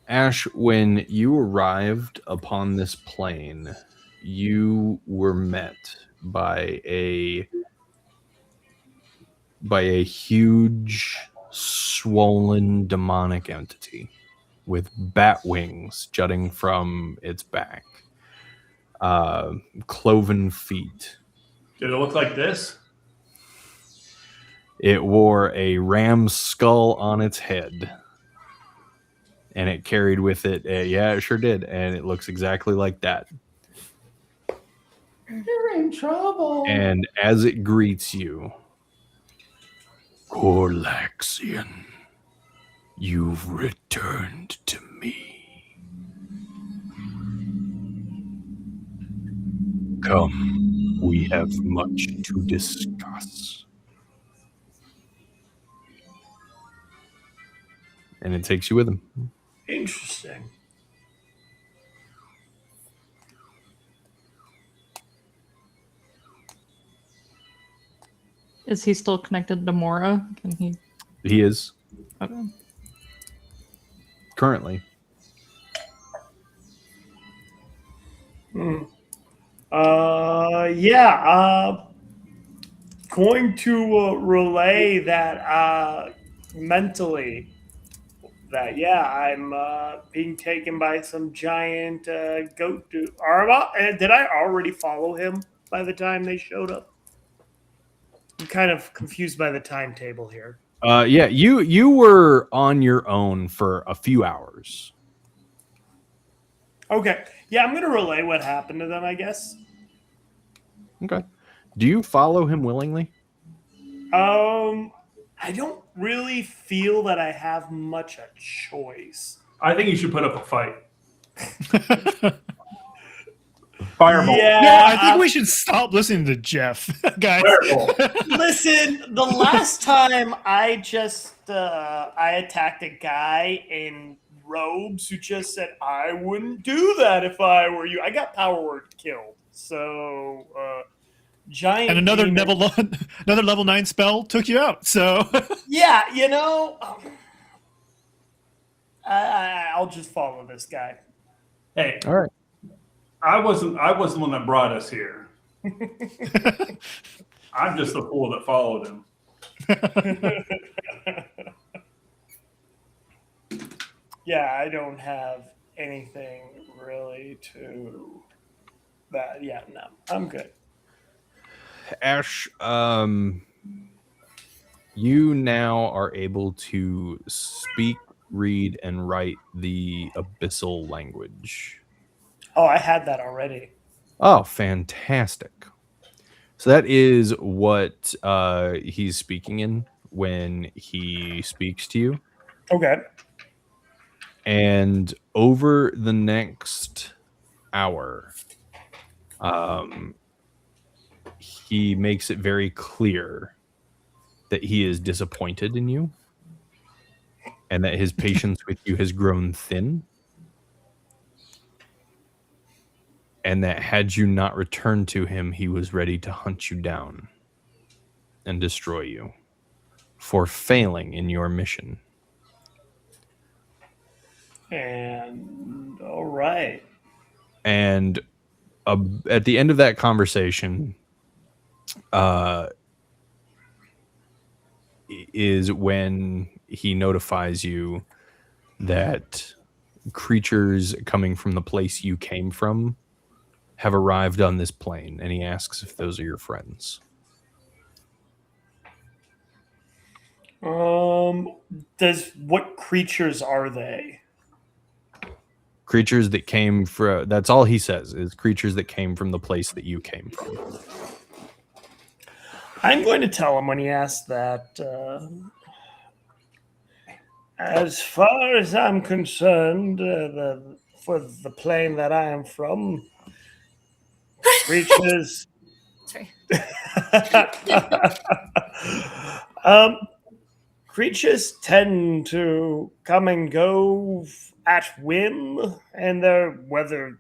Ash, when you arrived upon this plane, you were met by a huge, swollen demonic entity with bat wings jutting from its back, cloven feet. Did it look like this? It wore a ram's skull on its head, and it carried with it, yeah, it sure did, and it looks exactly like that. You're in trouble. And as it greets you, Corlaxian, you've returned to me. Come, we have much to discuss. And it takes you with him. Interesting. Is he still connected to Mora? Can he? He is Okay. currently. Going to relay that mentally. That I'm being taken by some giant goat dude. Did I already follow him by the time they showed up? I'm kind of confused by the timetable here. Yeah, you were on your own for a few hours. Okay. Yeah, I'm going to relay what happened to them, I guess. Okay. Do you follow him willingly? I don't really feel that I have much a choice. I think you should put up a fight. Fireball. Yeah, I think we should stop listening to Jeff, guys. Fireball. Listen, the last time I just I attacked a guy in robes who just said I wouldn't do that if I were you. I got power word killed. So giant And another demon. level 9 spell took you out. So Yeah, I'll just follow this guy. Hey, All right. I wasn't the one that brought us here. I'm just the fool that followed him. Yeah, I don't have anything really to that. Yeah, no, I'm good. Ash, you now are able to speak, read, and write the abyssal language. Oh, I had that already. Oh, fantastic. So that is what he's speaking in when he speaks to you. Okay. And over the next hour, he makes it very clear that he is disappointed in you and that his patience with you has grown thin. And that had you not returned to him, he was ready to hunt you down and destroy you for failing in your mission. And all right. And at the end of that conversation is when he notifies you that creatures coming from the place you came from have arrived on this plane, and he asks if those are your friends. What creatures are they? Creatures that came from, that's all he says, is creatures that came from the place that you came from. I'm going to tell him when he asks that. As far as I'm concerned, for the plane that I am from, creatures. Sorry. Creatures tend to come and go at whim, and whether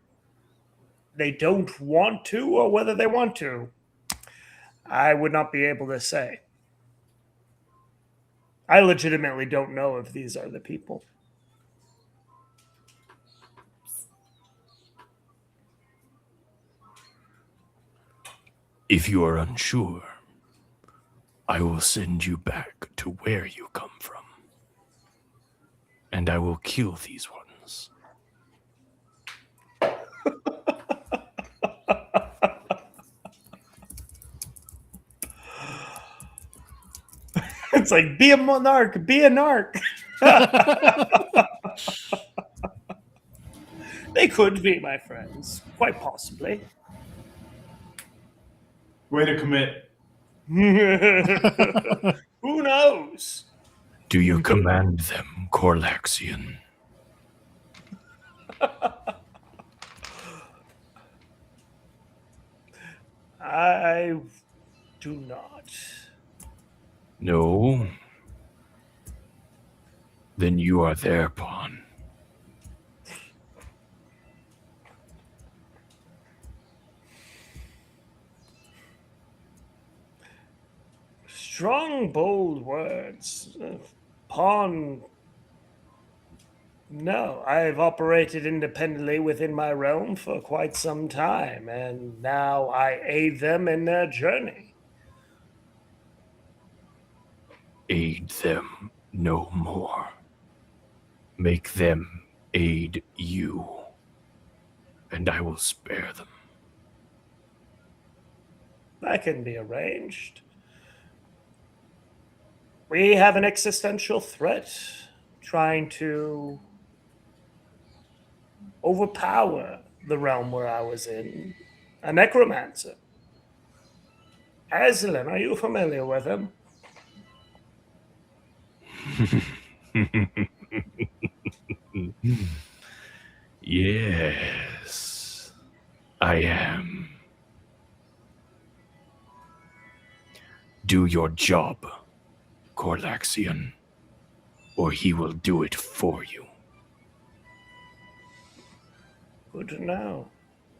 they don't want to or whether they want to. I would not be able to say. I legitimately don't know if these are the people. If you are unsure, I will send you back to where you come from. And I will kill these ones. It's like, be a monarch, be a narc. They could be, my friends. Quite possibly. Way to commit. Who knows? Do you command them, Corlaxian? I do not. No. Then you are their pawn. Strong, bold words. Pawn. No, I've operated independently within my realm for quite some time, and now I aid them in their journey. Aid them no more. Make them aid you, and I will spare them. That can be arranged. We have an existential threat trying to overpower the realm where I was in. A necromancer. Aslan, are you familiar with him? Yes, I am. Do your job, Corlaxian, or he will do it for you. Good to know.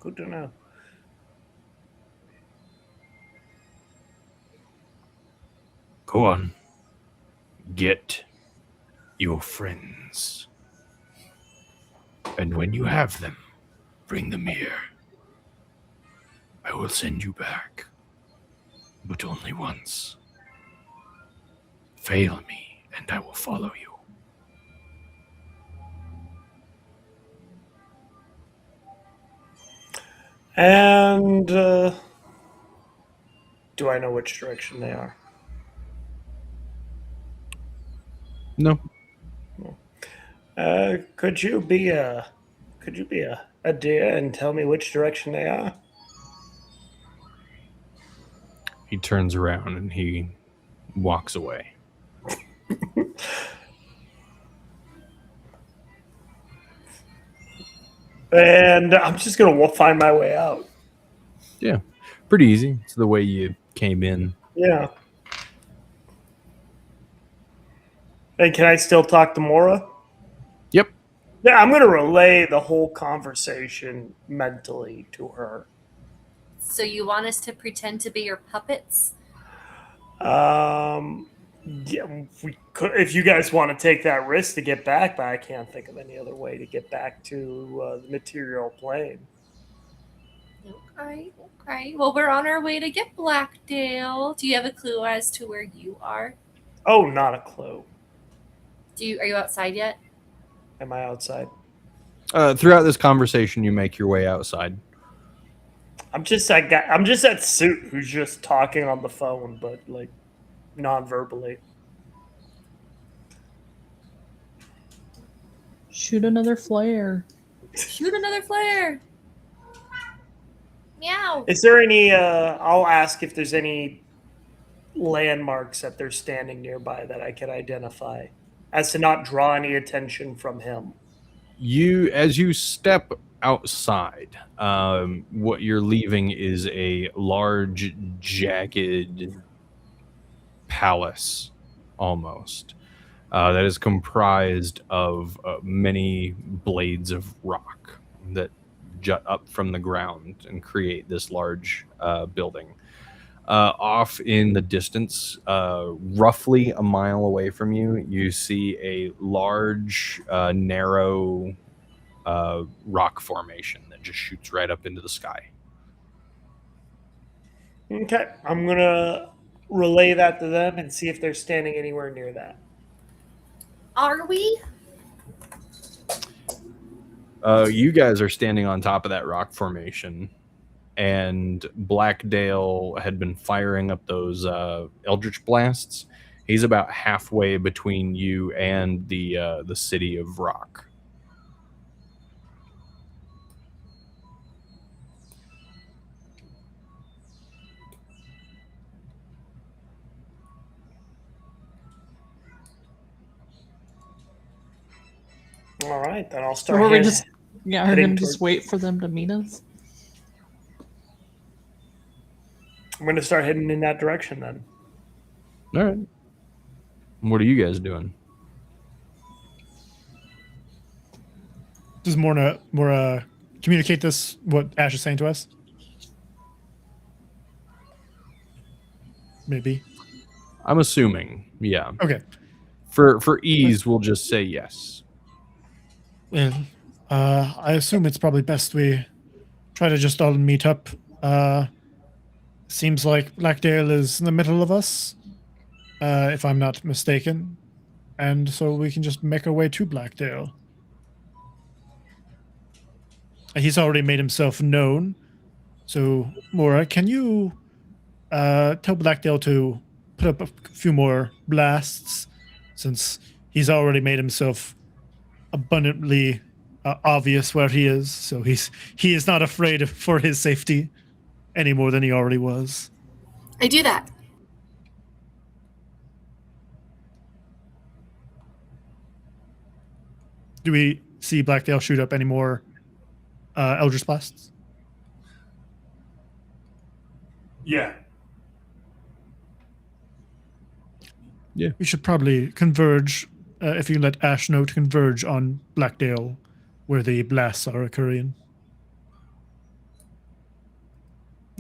Good to know. Go on. Get your friends. And when you have them, bring them here. I will send you back. But only once. Fail me, and I will follow you. And do I know which direction they are? No. Could you be a deer and tell me which direction they are? He turns around and he walks away. And I'm just gonna find my way out. Yeah. Pretty easy. It's the way you came in. Yeah. And can I still talk to Mora? Yep. Yeah, I'm gonna relay the whole conversation mentally to her. So you want us to pretend to be your puppets? Yeah, we could, if you guys want to take that risk to get back, but I can't think of any other way to get back to the material plane. Okay, okay. Well, we're on our way to get Blackdale. Do you have a clue as to where you are? Oh, not a clue. Are you outside yet? Am I outside? Throughout this conversation, you make your way outside. I'm just that suit who's just talking on the phone, but like non-verbally. Shoot another flare. Shoot another flare. Meow. Is there any? I'll ask if there's any landmarks that they're standing nearby that I can identify, as to not draw any attention from him. As you step outside, what you're leaving is a large, jagged palace, almost, that is comprised of many blades of rock that jut up from the ground and create this large building. Off in the distance, roughly a mile away from you, you see a large, narrow rock formation that just shoots right up into the sky. Okay, I'm gonna relay that to them and see if they're standing anywhere near that. Are we? You guys are standing on top of that rock formation, and Blackdale had been firing up those eldritch blasts. He's about halfway between you and the city of Rock. All right, then I'll So start. are we heading- just we're heading gonna just towards- wait for them to meet us? I'm gonna start heading in that direction then. All right. What are you guys doing? Just more communicate this what Ash is saying to us. Maybe. I'm assuming, yeah. Okay. For ease, we'll just say yes. Well, I assume it's probably best we try to just all meet up. Seems like Blackdale is in the middle of us, if I'm not mistaken, and so we can just make our way to Blackdale. He's already made himself known, so Mora, can you tell Blackdale to put up a few more blasts, since he's already made himself abundantly obvious where he is, so he is not afraid for his safety any more than he already was. I do that. Do we see Blackdale shoot up any more Eldritch Blasts? Yeah. We should probably converge, if you let Ash know to converge on Blackdale, where the blasts are occurring.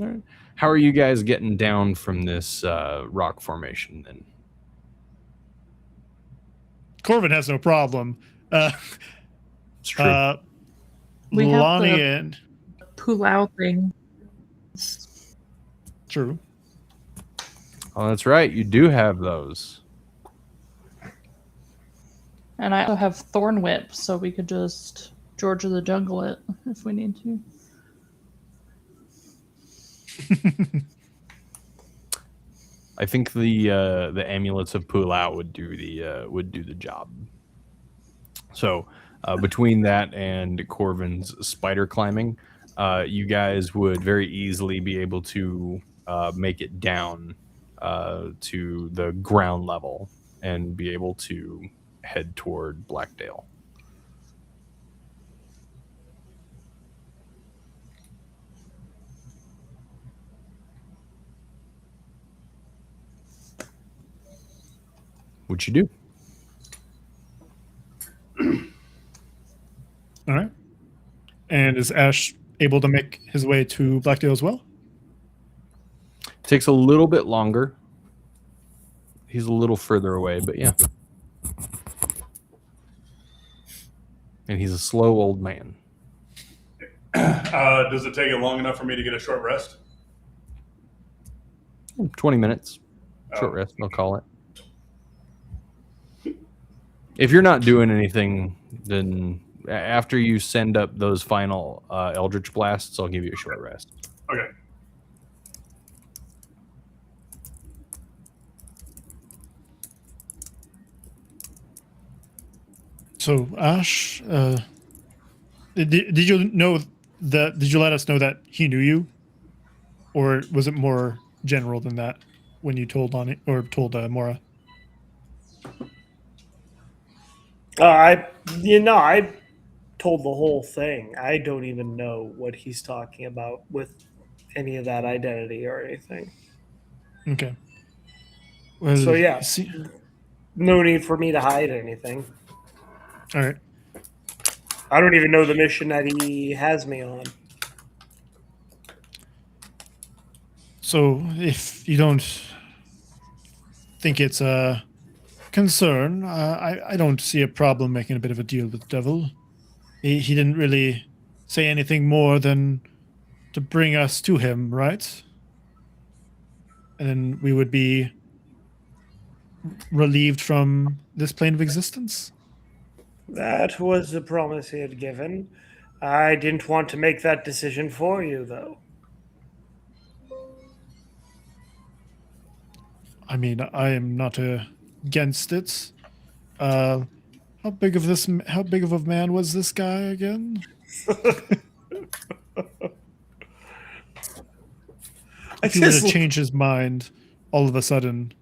All right. How are you guys getting down from this rock formation then? Corvin has no problem. It's true. We have Lonnie the- and Pull out thing. True. Oh, that's right. You do have those. And I also have Thorn Whip, so we could just George of the Jungle it if we need to. I think the amulets of pull out would do the job. So between that and Corvin's spider climbing, you guys would very easily be able to make it down to the ground level and be able to head toward Blackdale. What you do? All right. And is Ash able to make his way to Blackdale as well? Takes a little bit longer. He's a little further away, but yeah. And he's a slow old man. Does it take it long enough for me to get a short rest? 20 minutes. Short Oh. rest, I'll call it. If you're not doing anything, then after you send up those final Eldritch Blasts, I'll give you a short rest. Okay. So Ash, did you know that? Did you let us know that he knew you, or was it more general than that when you told on it or told Mora? I told the whole thing. I don't even know what he's talking about with any of that identity or anything. Okay. Well, So, yeah. see- No need for me to hide anything. all right. I don't even know the mission that he has me on. So, if you don't think it's a concern, I don't see a problem making a bit of a deal with the devil. He didn't really say anything more than to bring us to him, right? And then we would be relieved from this plane of existence. That was the promise he had given. I didn't want to make that decision for you, though. I mean, I am not against it. How big of a man was this guy again? If he were to change his mind all of a sudden,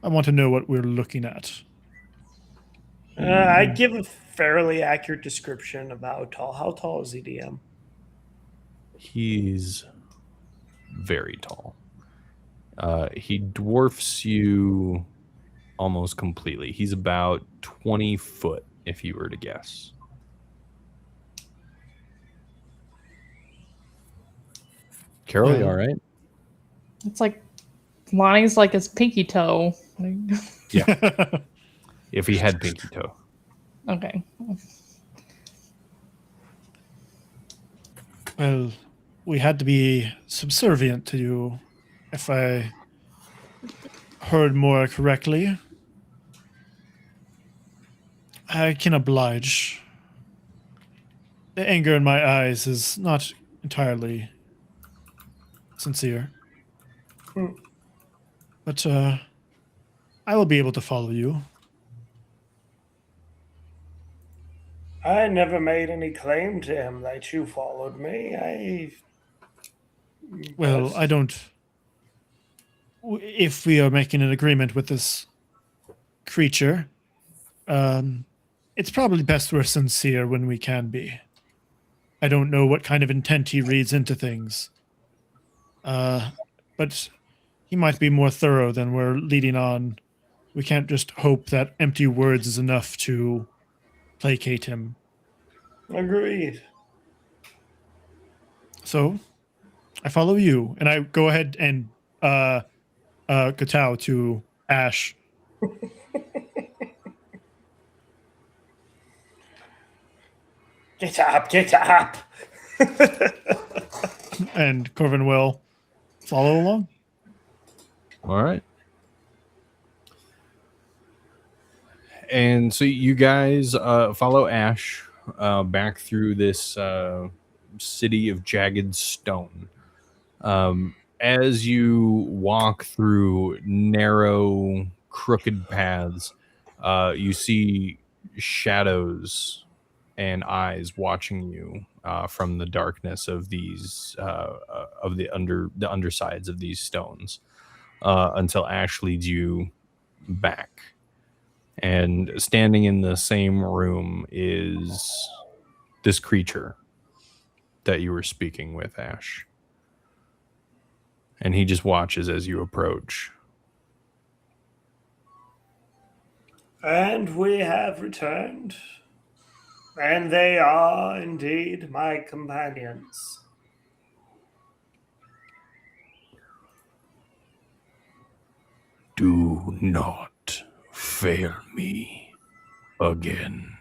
I want to know what we're looking at. I give a fairly accurate description of how tall. How tall is EDM? He's very tall. He dwarfs you almost completely. He's about 20 foot, if you were to guess. Carol, you all right? It's like Lonnie's like his pinky toe. Yeah. If he had pinky toe. Okay. Well, we had to be subservient to you, if I heard more correctly. I can oblige. The anger in my eyes is not entirely sincere. But I will be able to follow you. I never made any claim to him that you followed me. Well, I don't. If we are making an agreement with this creature, it's probably best we're sincere when we can be. I don't know what kind of intent he reads into things. But he might be more thorough than we're leading on. We can't just hope that empty words is enough to placate him. Agreed. So, I follow you, and I go ahead and kowtow to Ash. Get up, get up. And Corvin will follow along. All right. And so you guys follow Ash back through this city of jagged stone. As you walk through narrow, crooked paths, you see shadows and eyes watching you from the darkness of these of the undersides of these stones until Ash leads you back. And standing in the same room is this creature that you were speaking with, Ash. And he just watches as you approach. And we have returned. And they are indeed my companions. Do not fail me again.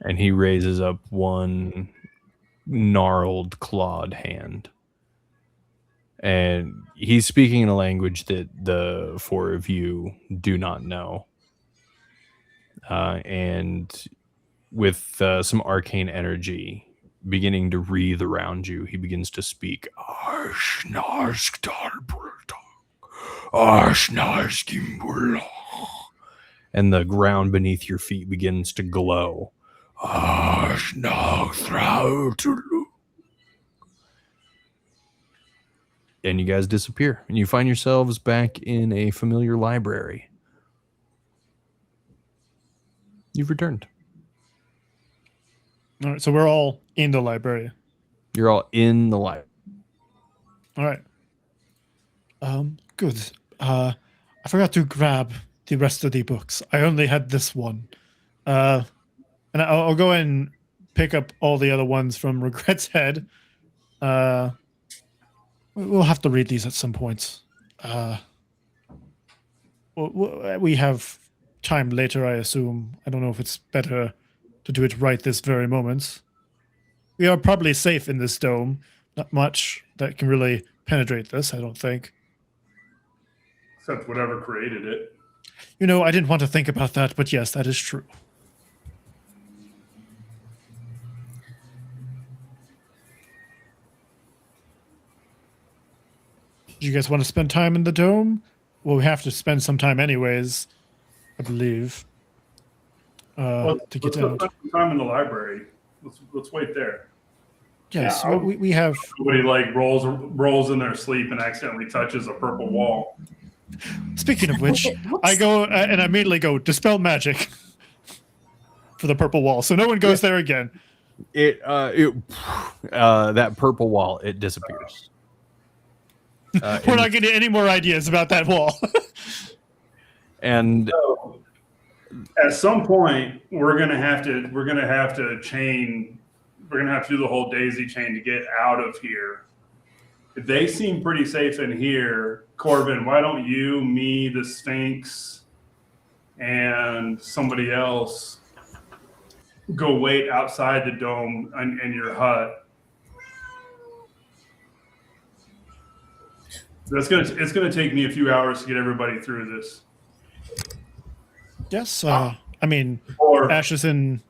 And he raises up one gnarled, clawed hand. And he's speaking in a language that the four of you do not know. And with some arcane energy beginning to wreathe around you, he begins to speak. And the ground beneath your feet begins to glow. And you guys disappear, and you find yourselves back in a familiar library. You've returned. All right, so we're all in the library. You're all in the library. All right. Good. I forgot to grab the rest of the books. I only had this one. And I'll go and pick up all the other ones from Regret's Head. We'll have to read these at some point. We have time later, I assume. I don't know if it's better to do it right this very moment. We are probably safe in this dome. Not much that can really penetrate this, I don't think. Except whatever created it. You know, I didn't want to think about that, but yes, that is true. Do you guys want to spend time in the dome? Well, we have to spend some time anyways, I believe, to get Let's out. spend some time in the library. Let's wait there. Yes, Yeah, we have... Somebody like rolls in their sleep and accidentally touches a purple wall. Speaking of which, I go and I immediately go dispel magic for the purple wall, so no one goes there again. That purple wall, it disappears. We're not getting any more ideas about that wall. And So, at some point, we're gonna have to chain. We're gonna have to do the whole daisy chain to get out of here. They seem pretty safe in here. Corbin, why don't you, me, the Sphinx, and somebody else go wait outside the dome in your hut? It's gonna take me a few hours to get everybody through this. Yes, I mean, Or Ash is in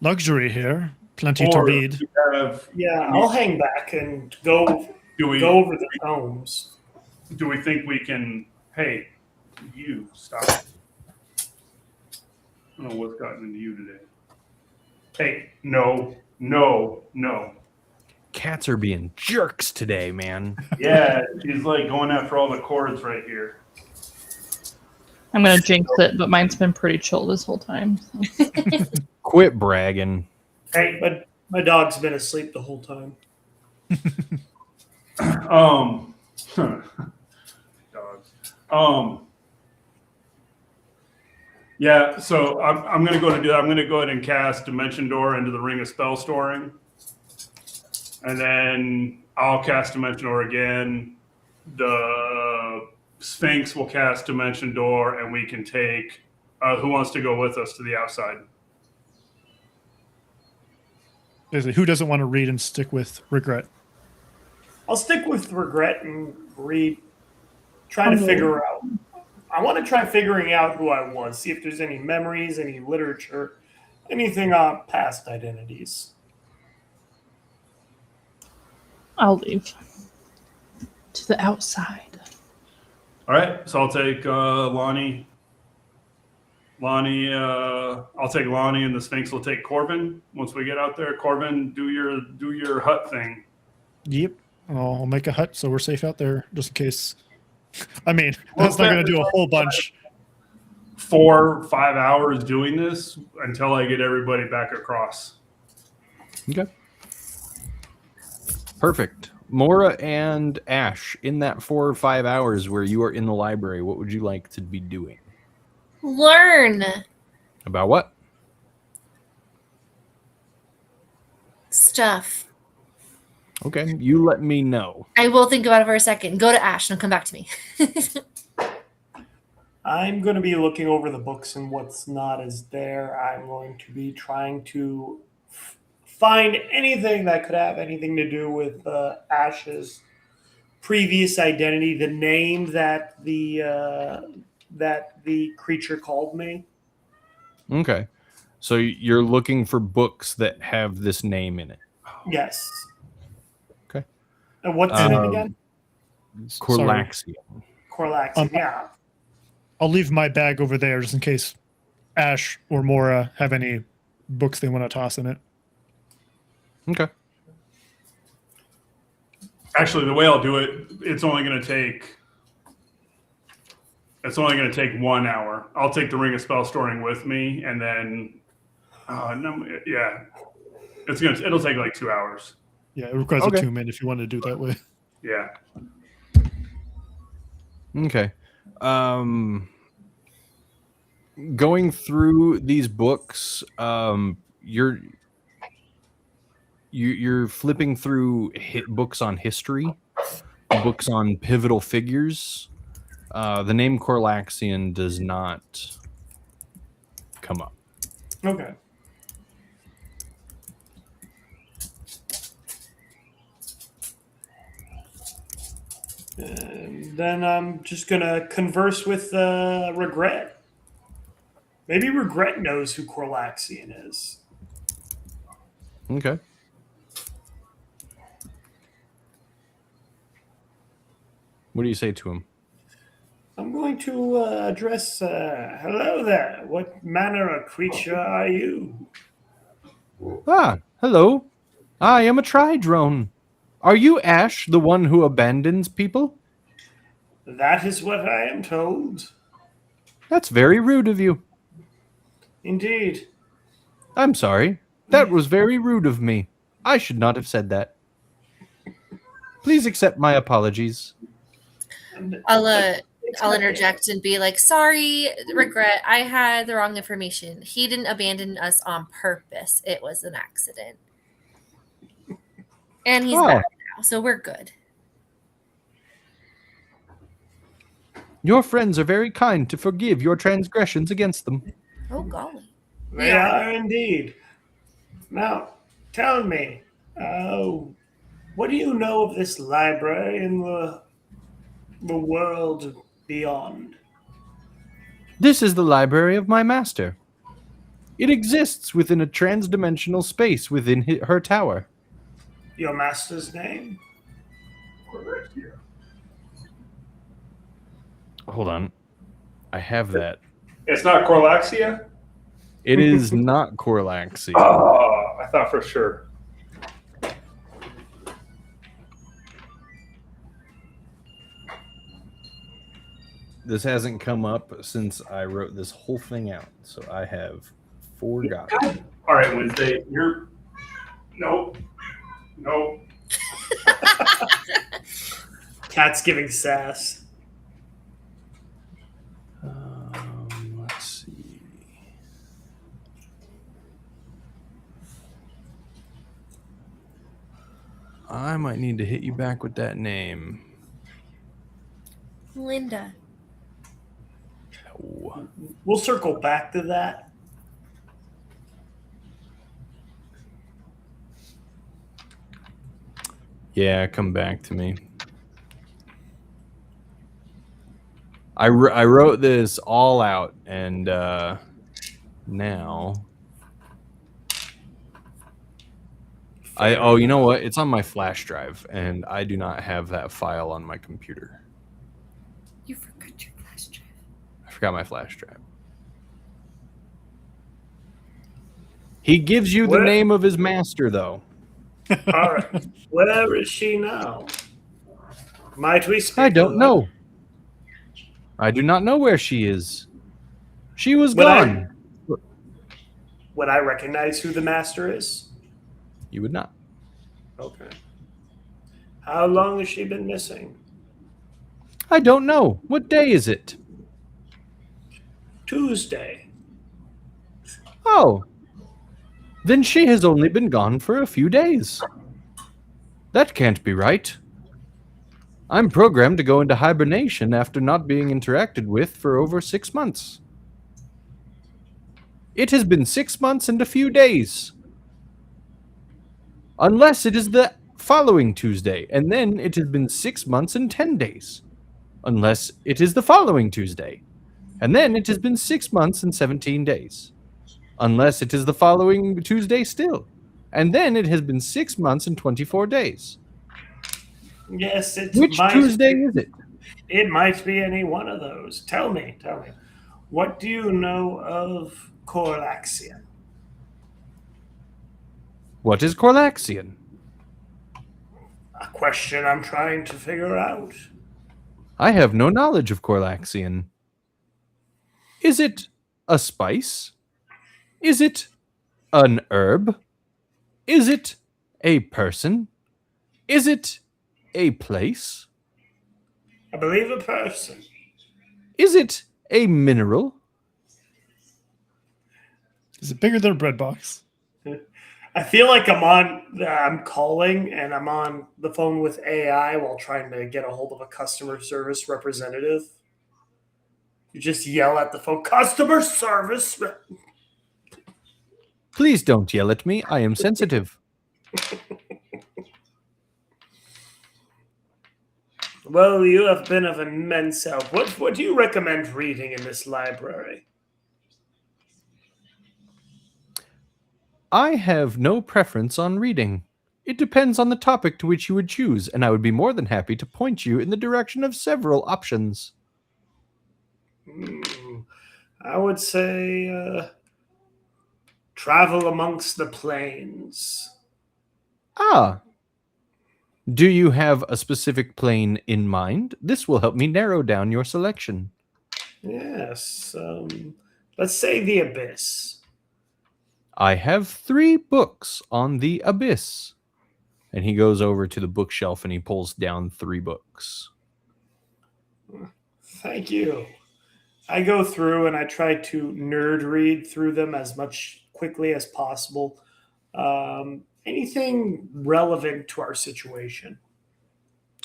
luxury here, plenty to or read. you have, Yeah, I'll hang back and go do go over the homes. we think we can? Hey, you stop. I don't know what's gotten into you today. Hey, no. cats are being jerks today, man. Yeah, he's like going after all the cords right here. I'm gonna jinx it, but mine's been pretty chill this whole time. So. Quit bragging. Hey, but my dog's been asleep the whole time. Dogs. Yeah, so I'm gonna go to do that. I'm gonna go ahead and cast Dimension Door into the Ring of Spell Storing. And then I'll cast Dimension Door again. The Sphinx will cast Dimension Door, and we can take who wants to go with us to the outside. Basically, who doesn't want to read and stick with regret? I'll stick with regret and read. Try to figure out. I want to try figuring out who I was. See if there's any memories, any literature, anything on past identities. I'll leave to the outside. All right, so I'll take Lonnie. I'll take Lonnie, and the Sphinx will take Corbin. Once we get out there, Corbin, do your hut thing. Yep. I'll make a hut so we're safe out there, just in case. I mean, that's not going to do a whole bunch. 4 or 5 hours doing this until I get everybody back across. Okay. Perfect. Mora and Ash, in that 4 or 5 hours where you are in the library, what would you like to be doing? Learn About what? stuff. Okay, you let me know. I will think about it for a second. Go to Ash and come back to me. I'm going to be looking over the books and what's not is there. I'm going to be trying to find anything that could have anything to do with Ash's previous identity, the name that the creature called me. Okay. So you're looking for books that have this name in it. Yes. Okay. And what's the name again? Corlaxian. Corlaxian. Yeah. I'll leave my bag over there just in case Ash or Mora have any books they want to toss in it. Okay. Actually, the way I'll do it, it's only going to take 1 hour. I'll take the Ring of Spell Storing with me, and then, it'll take like 2 hours. Yeah, it requires Okay. a 2-min if you want to do it that way. Yeah. Okay. Going through these books, you're flipping through books on history, books on pivotal figures. The name Corlaxian does not come up. Okay. And then I'm just gonna converse with Regret. Maybe Regret knows who Corlaxian is. Okay. What do you say to him? I'm going to address. Hello there. What manner of creature are you? Ah, hello. I am a tri-drone. Are you Ash, the one who abandons people? That is what I am told. That's very rude of you. Indeed. I'm sorry. That was very rude of me. I should not have said that. Please accept my apologies. I'll interject and be like, sorry, Regret. I had the wrong information. He didn't abandon us on purpose. It was an accident. And he's back now, so we're good. Your friends are very kind to forgive your transgressions against them. Oh, golly. They are indeed. Now, tell me, what do you know of this library in the world beyond? This is the library of my master. It exists within a trans-dimensional space within her tower. Your master's name? Hold on. I have that. It's not Corlaxia? It is not Corlaxia. Oh, I thought for sure. This hasn't come up since I wrote this whole thing out, so I have forgotten. All right, Wednesday, you're... Nope. Cat's giving sass. Let's see. I might need to hit you back with that name. Linda. Oh. We'll circle back to that. Yeah, come back to me. I wrote this all out, and now you know what? It's on my flash drive, and I do not have that file on my computer. You forgot your flash drive. I forgot my flash drive. He gives you the What? name of his master, though. All right. Where is she now? Might we speak? I don't know. I do not know where she is. She was gone. Would I recognize who the master is? You would not. Okay. How long has she been missing? I don't know. What day is it? Tuesday. Oh. Then she has only been gone for a few days. That can't be right. I'm programmed to go into hibernation after not being interacted with for over 6 months. It has been 6 months and a few days. Unless it is the following Tuesday, and then it has been 6 months and 10 days. Unless it is the following Tuesday, and then it has been 6 months and 17 days. Unless it is the following Tuesday still, and then it has been 6 months and 24 days. Yes, it Which might Tuesday be, is it? It might be any one of those. Tell me. What do you know of Corlaxian? What is Corlaxian? A question I'm trying to figure out. I have no knowledge of Corlaxian. Is it a spice? Is it an herb? Is it a person? Is it a place? I believe a person. Is it a mineral? Is it bigger than a bread box? I feel like I'm calling and I'm on the phone with AI while trying to get a hold of a customer service representative. You just yell at the phone, customer service. Please don't yell at me. I am sensitive. Well, you have been of immense help. What do you recommend reading in this library? I have no preference on reading. It depends on the topic to which you would choose, and I would be more than happy to point you in the direction of several options. I would say travel amongst the plains. Ah. Do you have a specific plane in mind? This will help me narrow down your selection. Yes. Let's say the abyss. I have 3 books on the abyss. And he goes over to the bookshelf and he pulls down 3 books. Thank you. I go through and I try to nerd read through them as much quickly as possible. Anything relevant to our situation.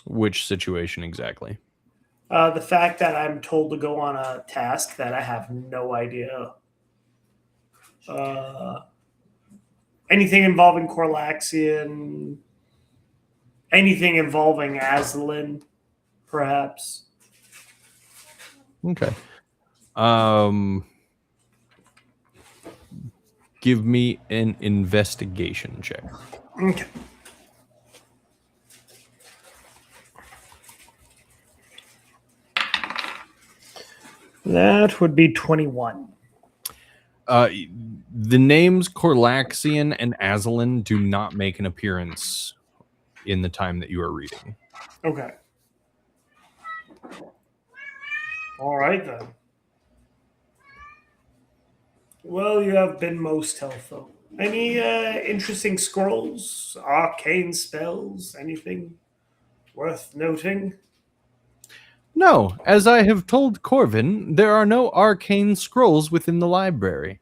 Which situation exactly? The fact that I'm told to go on a task that I have no idea. Anything involving Corlaxian. Anything involving Aslan, perhaps. Okay. Give me an investigation check. Okay. That would be 21. The names Corlaxian and Aslan do not make an appearance in the time that you are reading. Okay. All right, then. Well, you have been most helpful. Any interesting scrolls, arcane spells, anything worth noting? No, as I have told Corvin, there are no arcane scrolls within the library.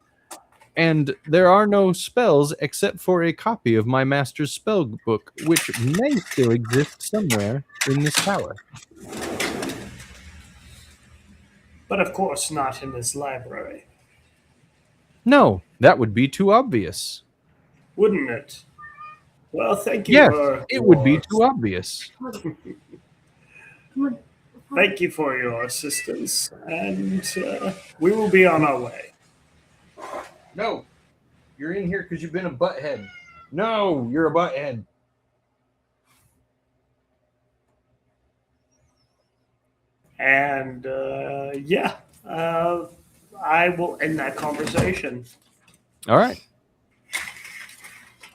And there are no spells except for a copy of my master's spell book, which may still exist somewhere in this tower. But of course not in this library. No, that would be too obvious. Wouldn't it? Well, thank you. Yes, it would be too obvious. Thank you for your assistance, and we will be on our way. No, you're in here because you've been a butthead. No, you're a butthead. And I will end that conversation. All right.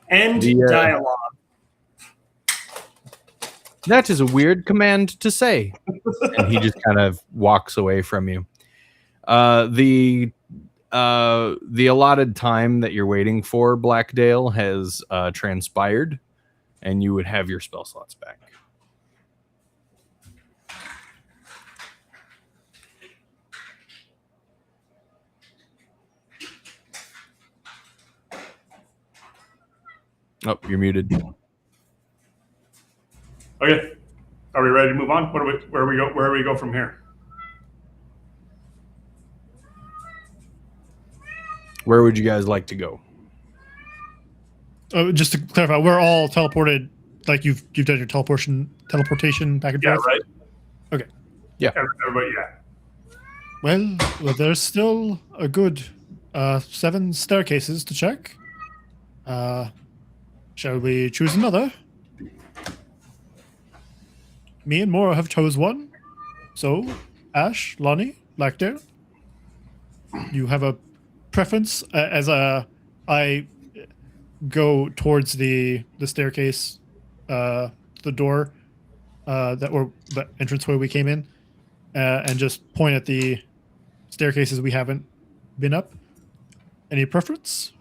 End dialogue. That is a weird command to say. And he just kind of walks away from you. The allotted time that you're waiting for, Blackdale, has transpired, and you would have your spell slots back. Oh, you're muted. Okay. Are we ready to move on? Where do we go from here? Where would you guys like to go? Just to clarify, we're all teleported. Like you've done your teleportation back and Yeah, forth. right. Okay. Yeah. Everybody, yeah. Well, there's still a good 7 staircases to check. Shall we choose another? Me and Mora have chose one. So, Ash, Lonnie, Blackdale, you have a preference as I go towards the staircase, the door the entranceway we came in, and just point at the staircases we haven't been up. Any preference?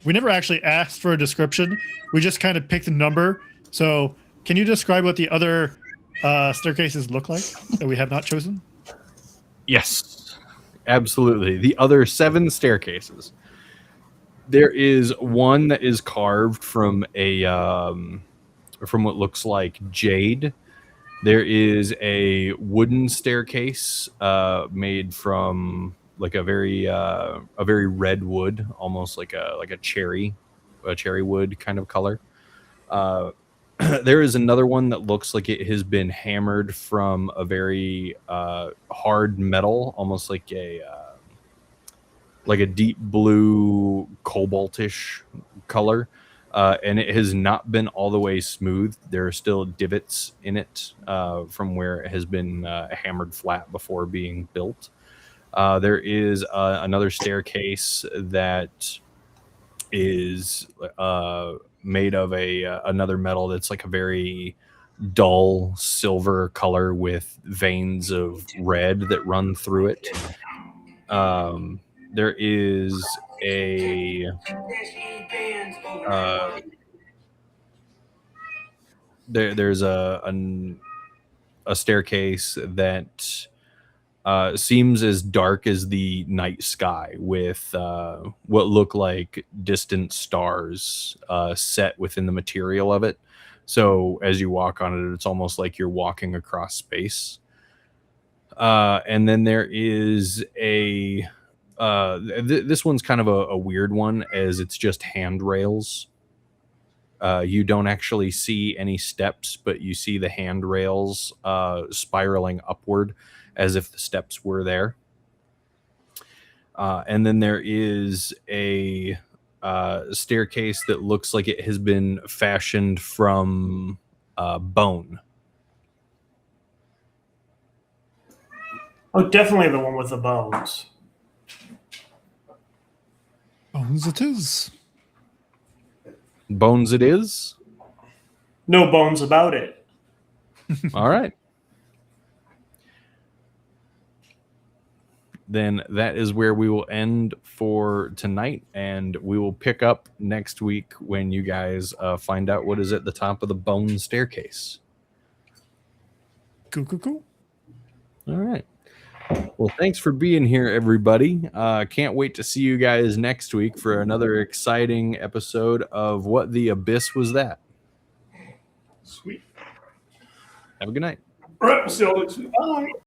We never actually asked for a description. We just kind of picked a number. So, can you describe what the other staircases look like that we have not chosen? Yes. Absolutely. The other 7 staircases. There is one that is carved from from what looks like jade. There is a wooden staircase made from like a very red wood, almost like a cherry wood kind of color. There is another one that looks like it has been hammered from a very hard metal, almost like a deep blue cobaltish color. And it has not been all the way smooth. There are still divots in it from where it has been hammered flat before being built. There is another staircase that is made of another metal that's like a very dull silver color with veins of red that run through it. There is there's a staircase that seems as dark as the night sky, with what look like distant stars set within the material of it. So as you walk on it, it's almost like you're walking across space. And then there is this one's kind of a weird one, as it's just handrails. You don't actually see any steps, but you see the handrails spiraling upward as if the steps were there. And then there is a staircase that looks like it has been fashioned from bone. Oh, definitely the one with the bones. Bones it is. Bones it is? No bones about it. All right. Then that is where we will end for tonight, and we will pick up next week when you guys find out what is at the top of the bone staircase. Cool. All right. Well, thanks for being here, everybody. Can't wait to see you guys next week for another exciting episode of What the Abyss Was That? Sweet. Have a good night. All right, we'll see you all next week. Bye.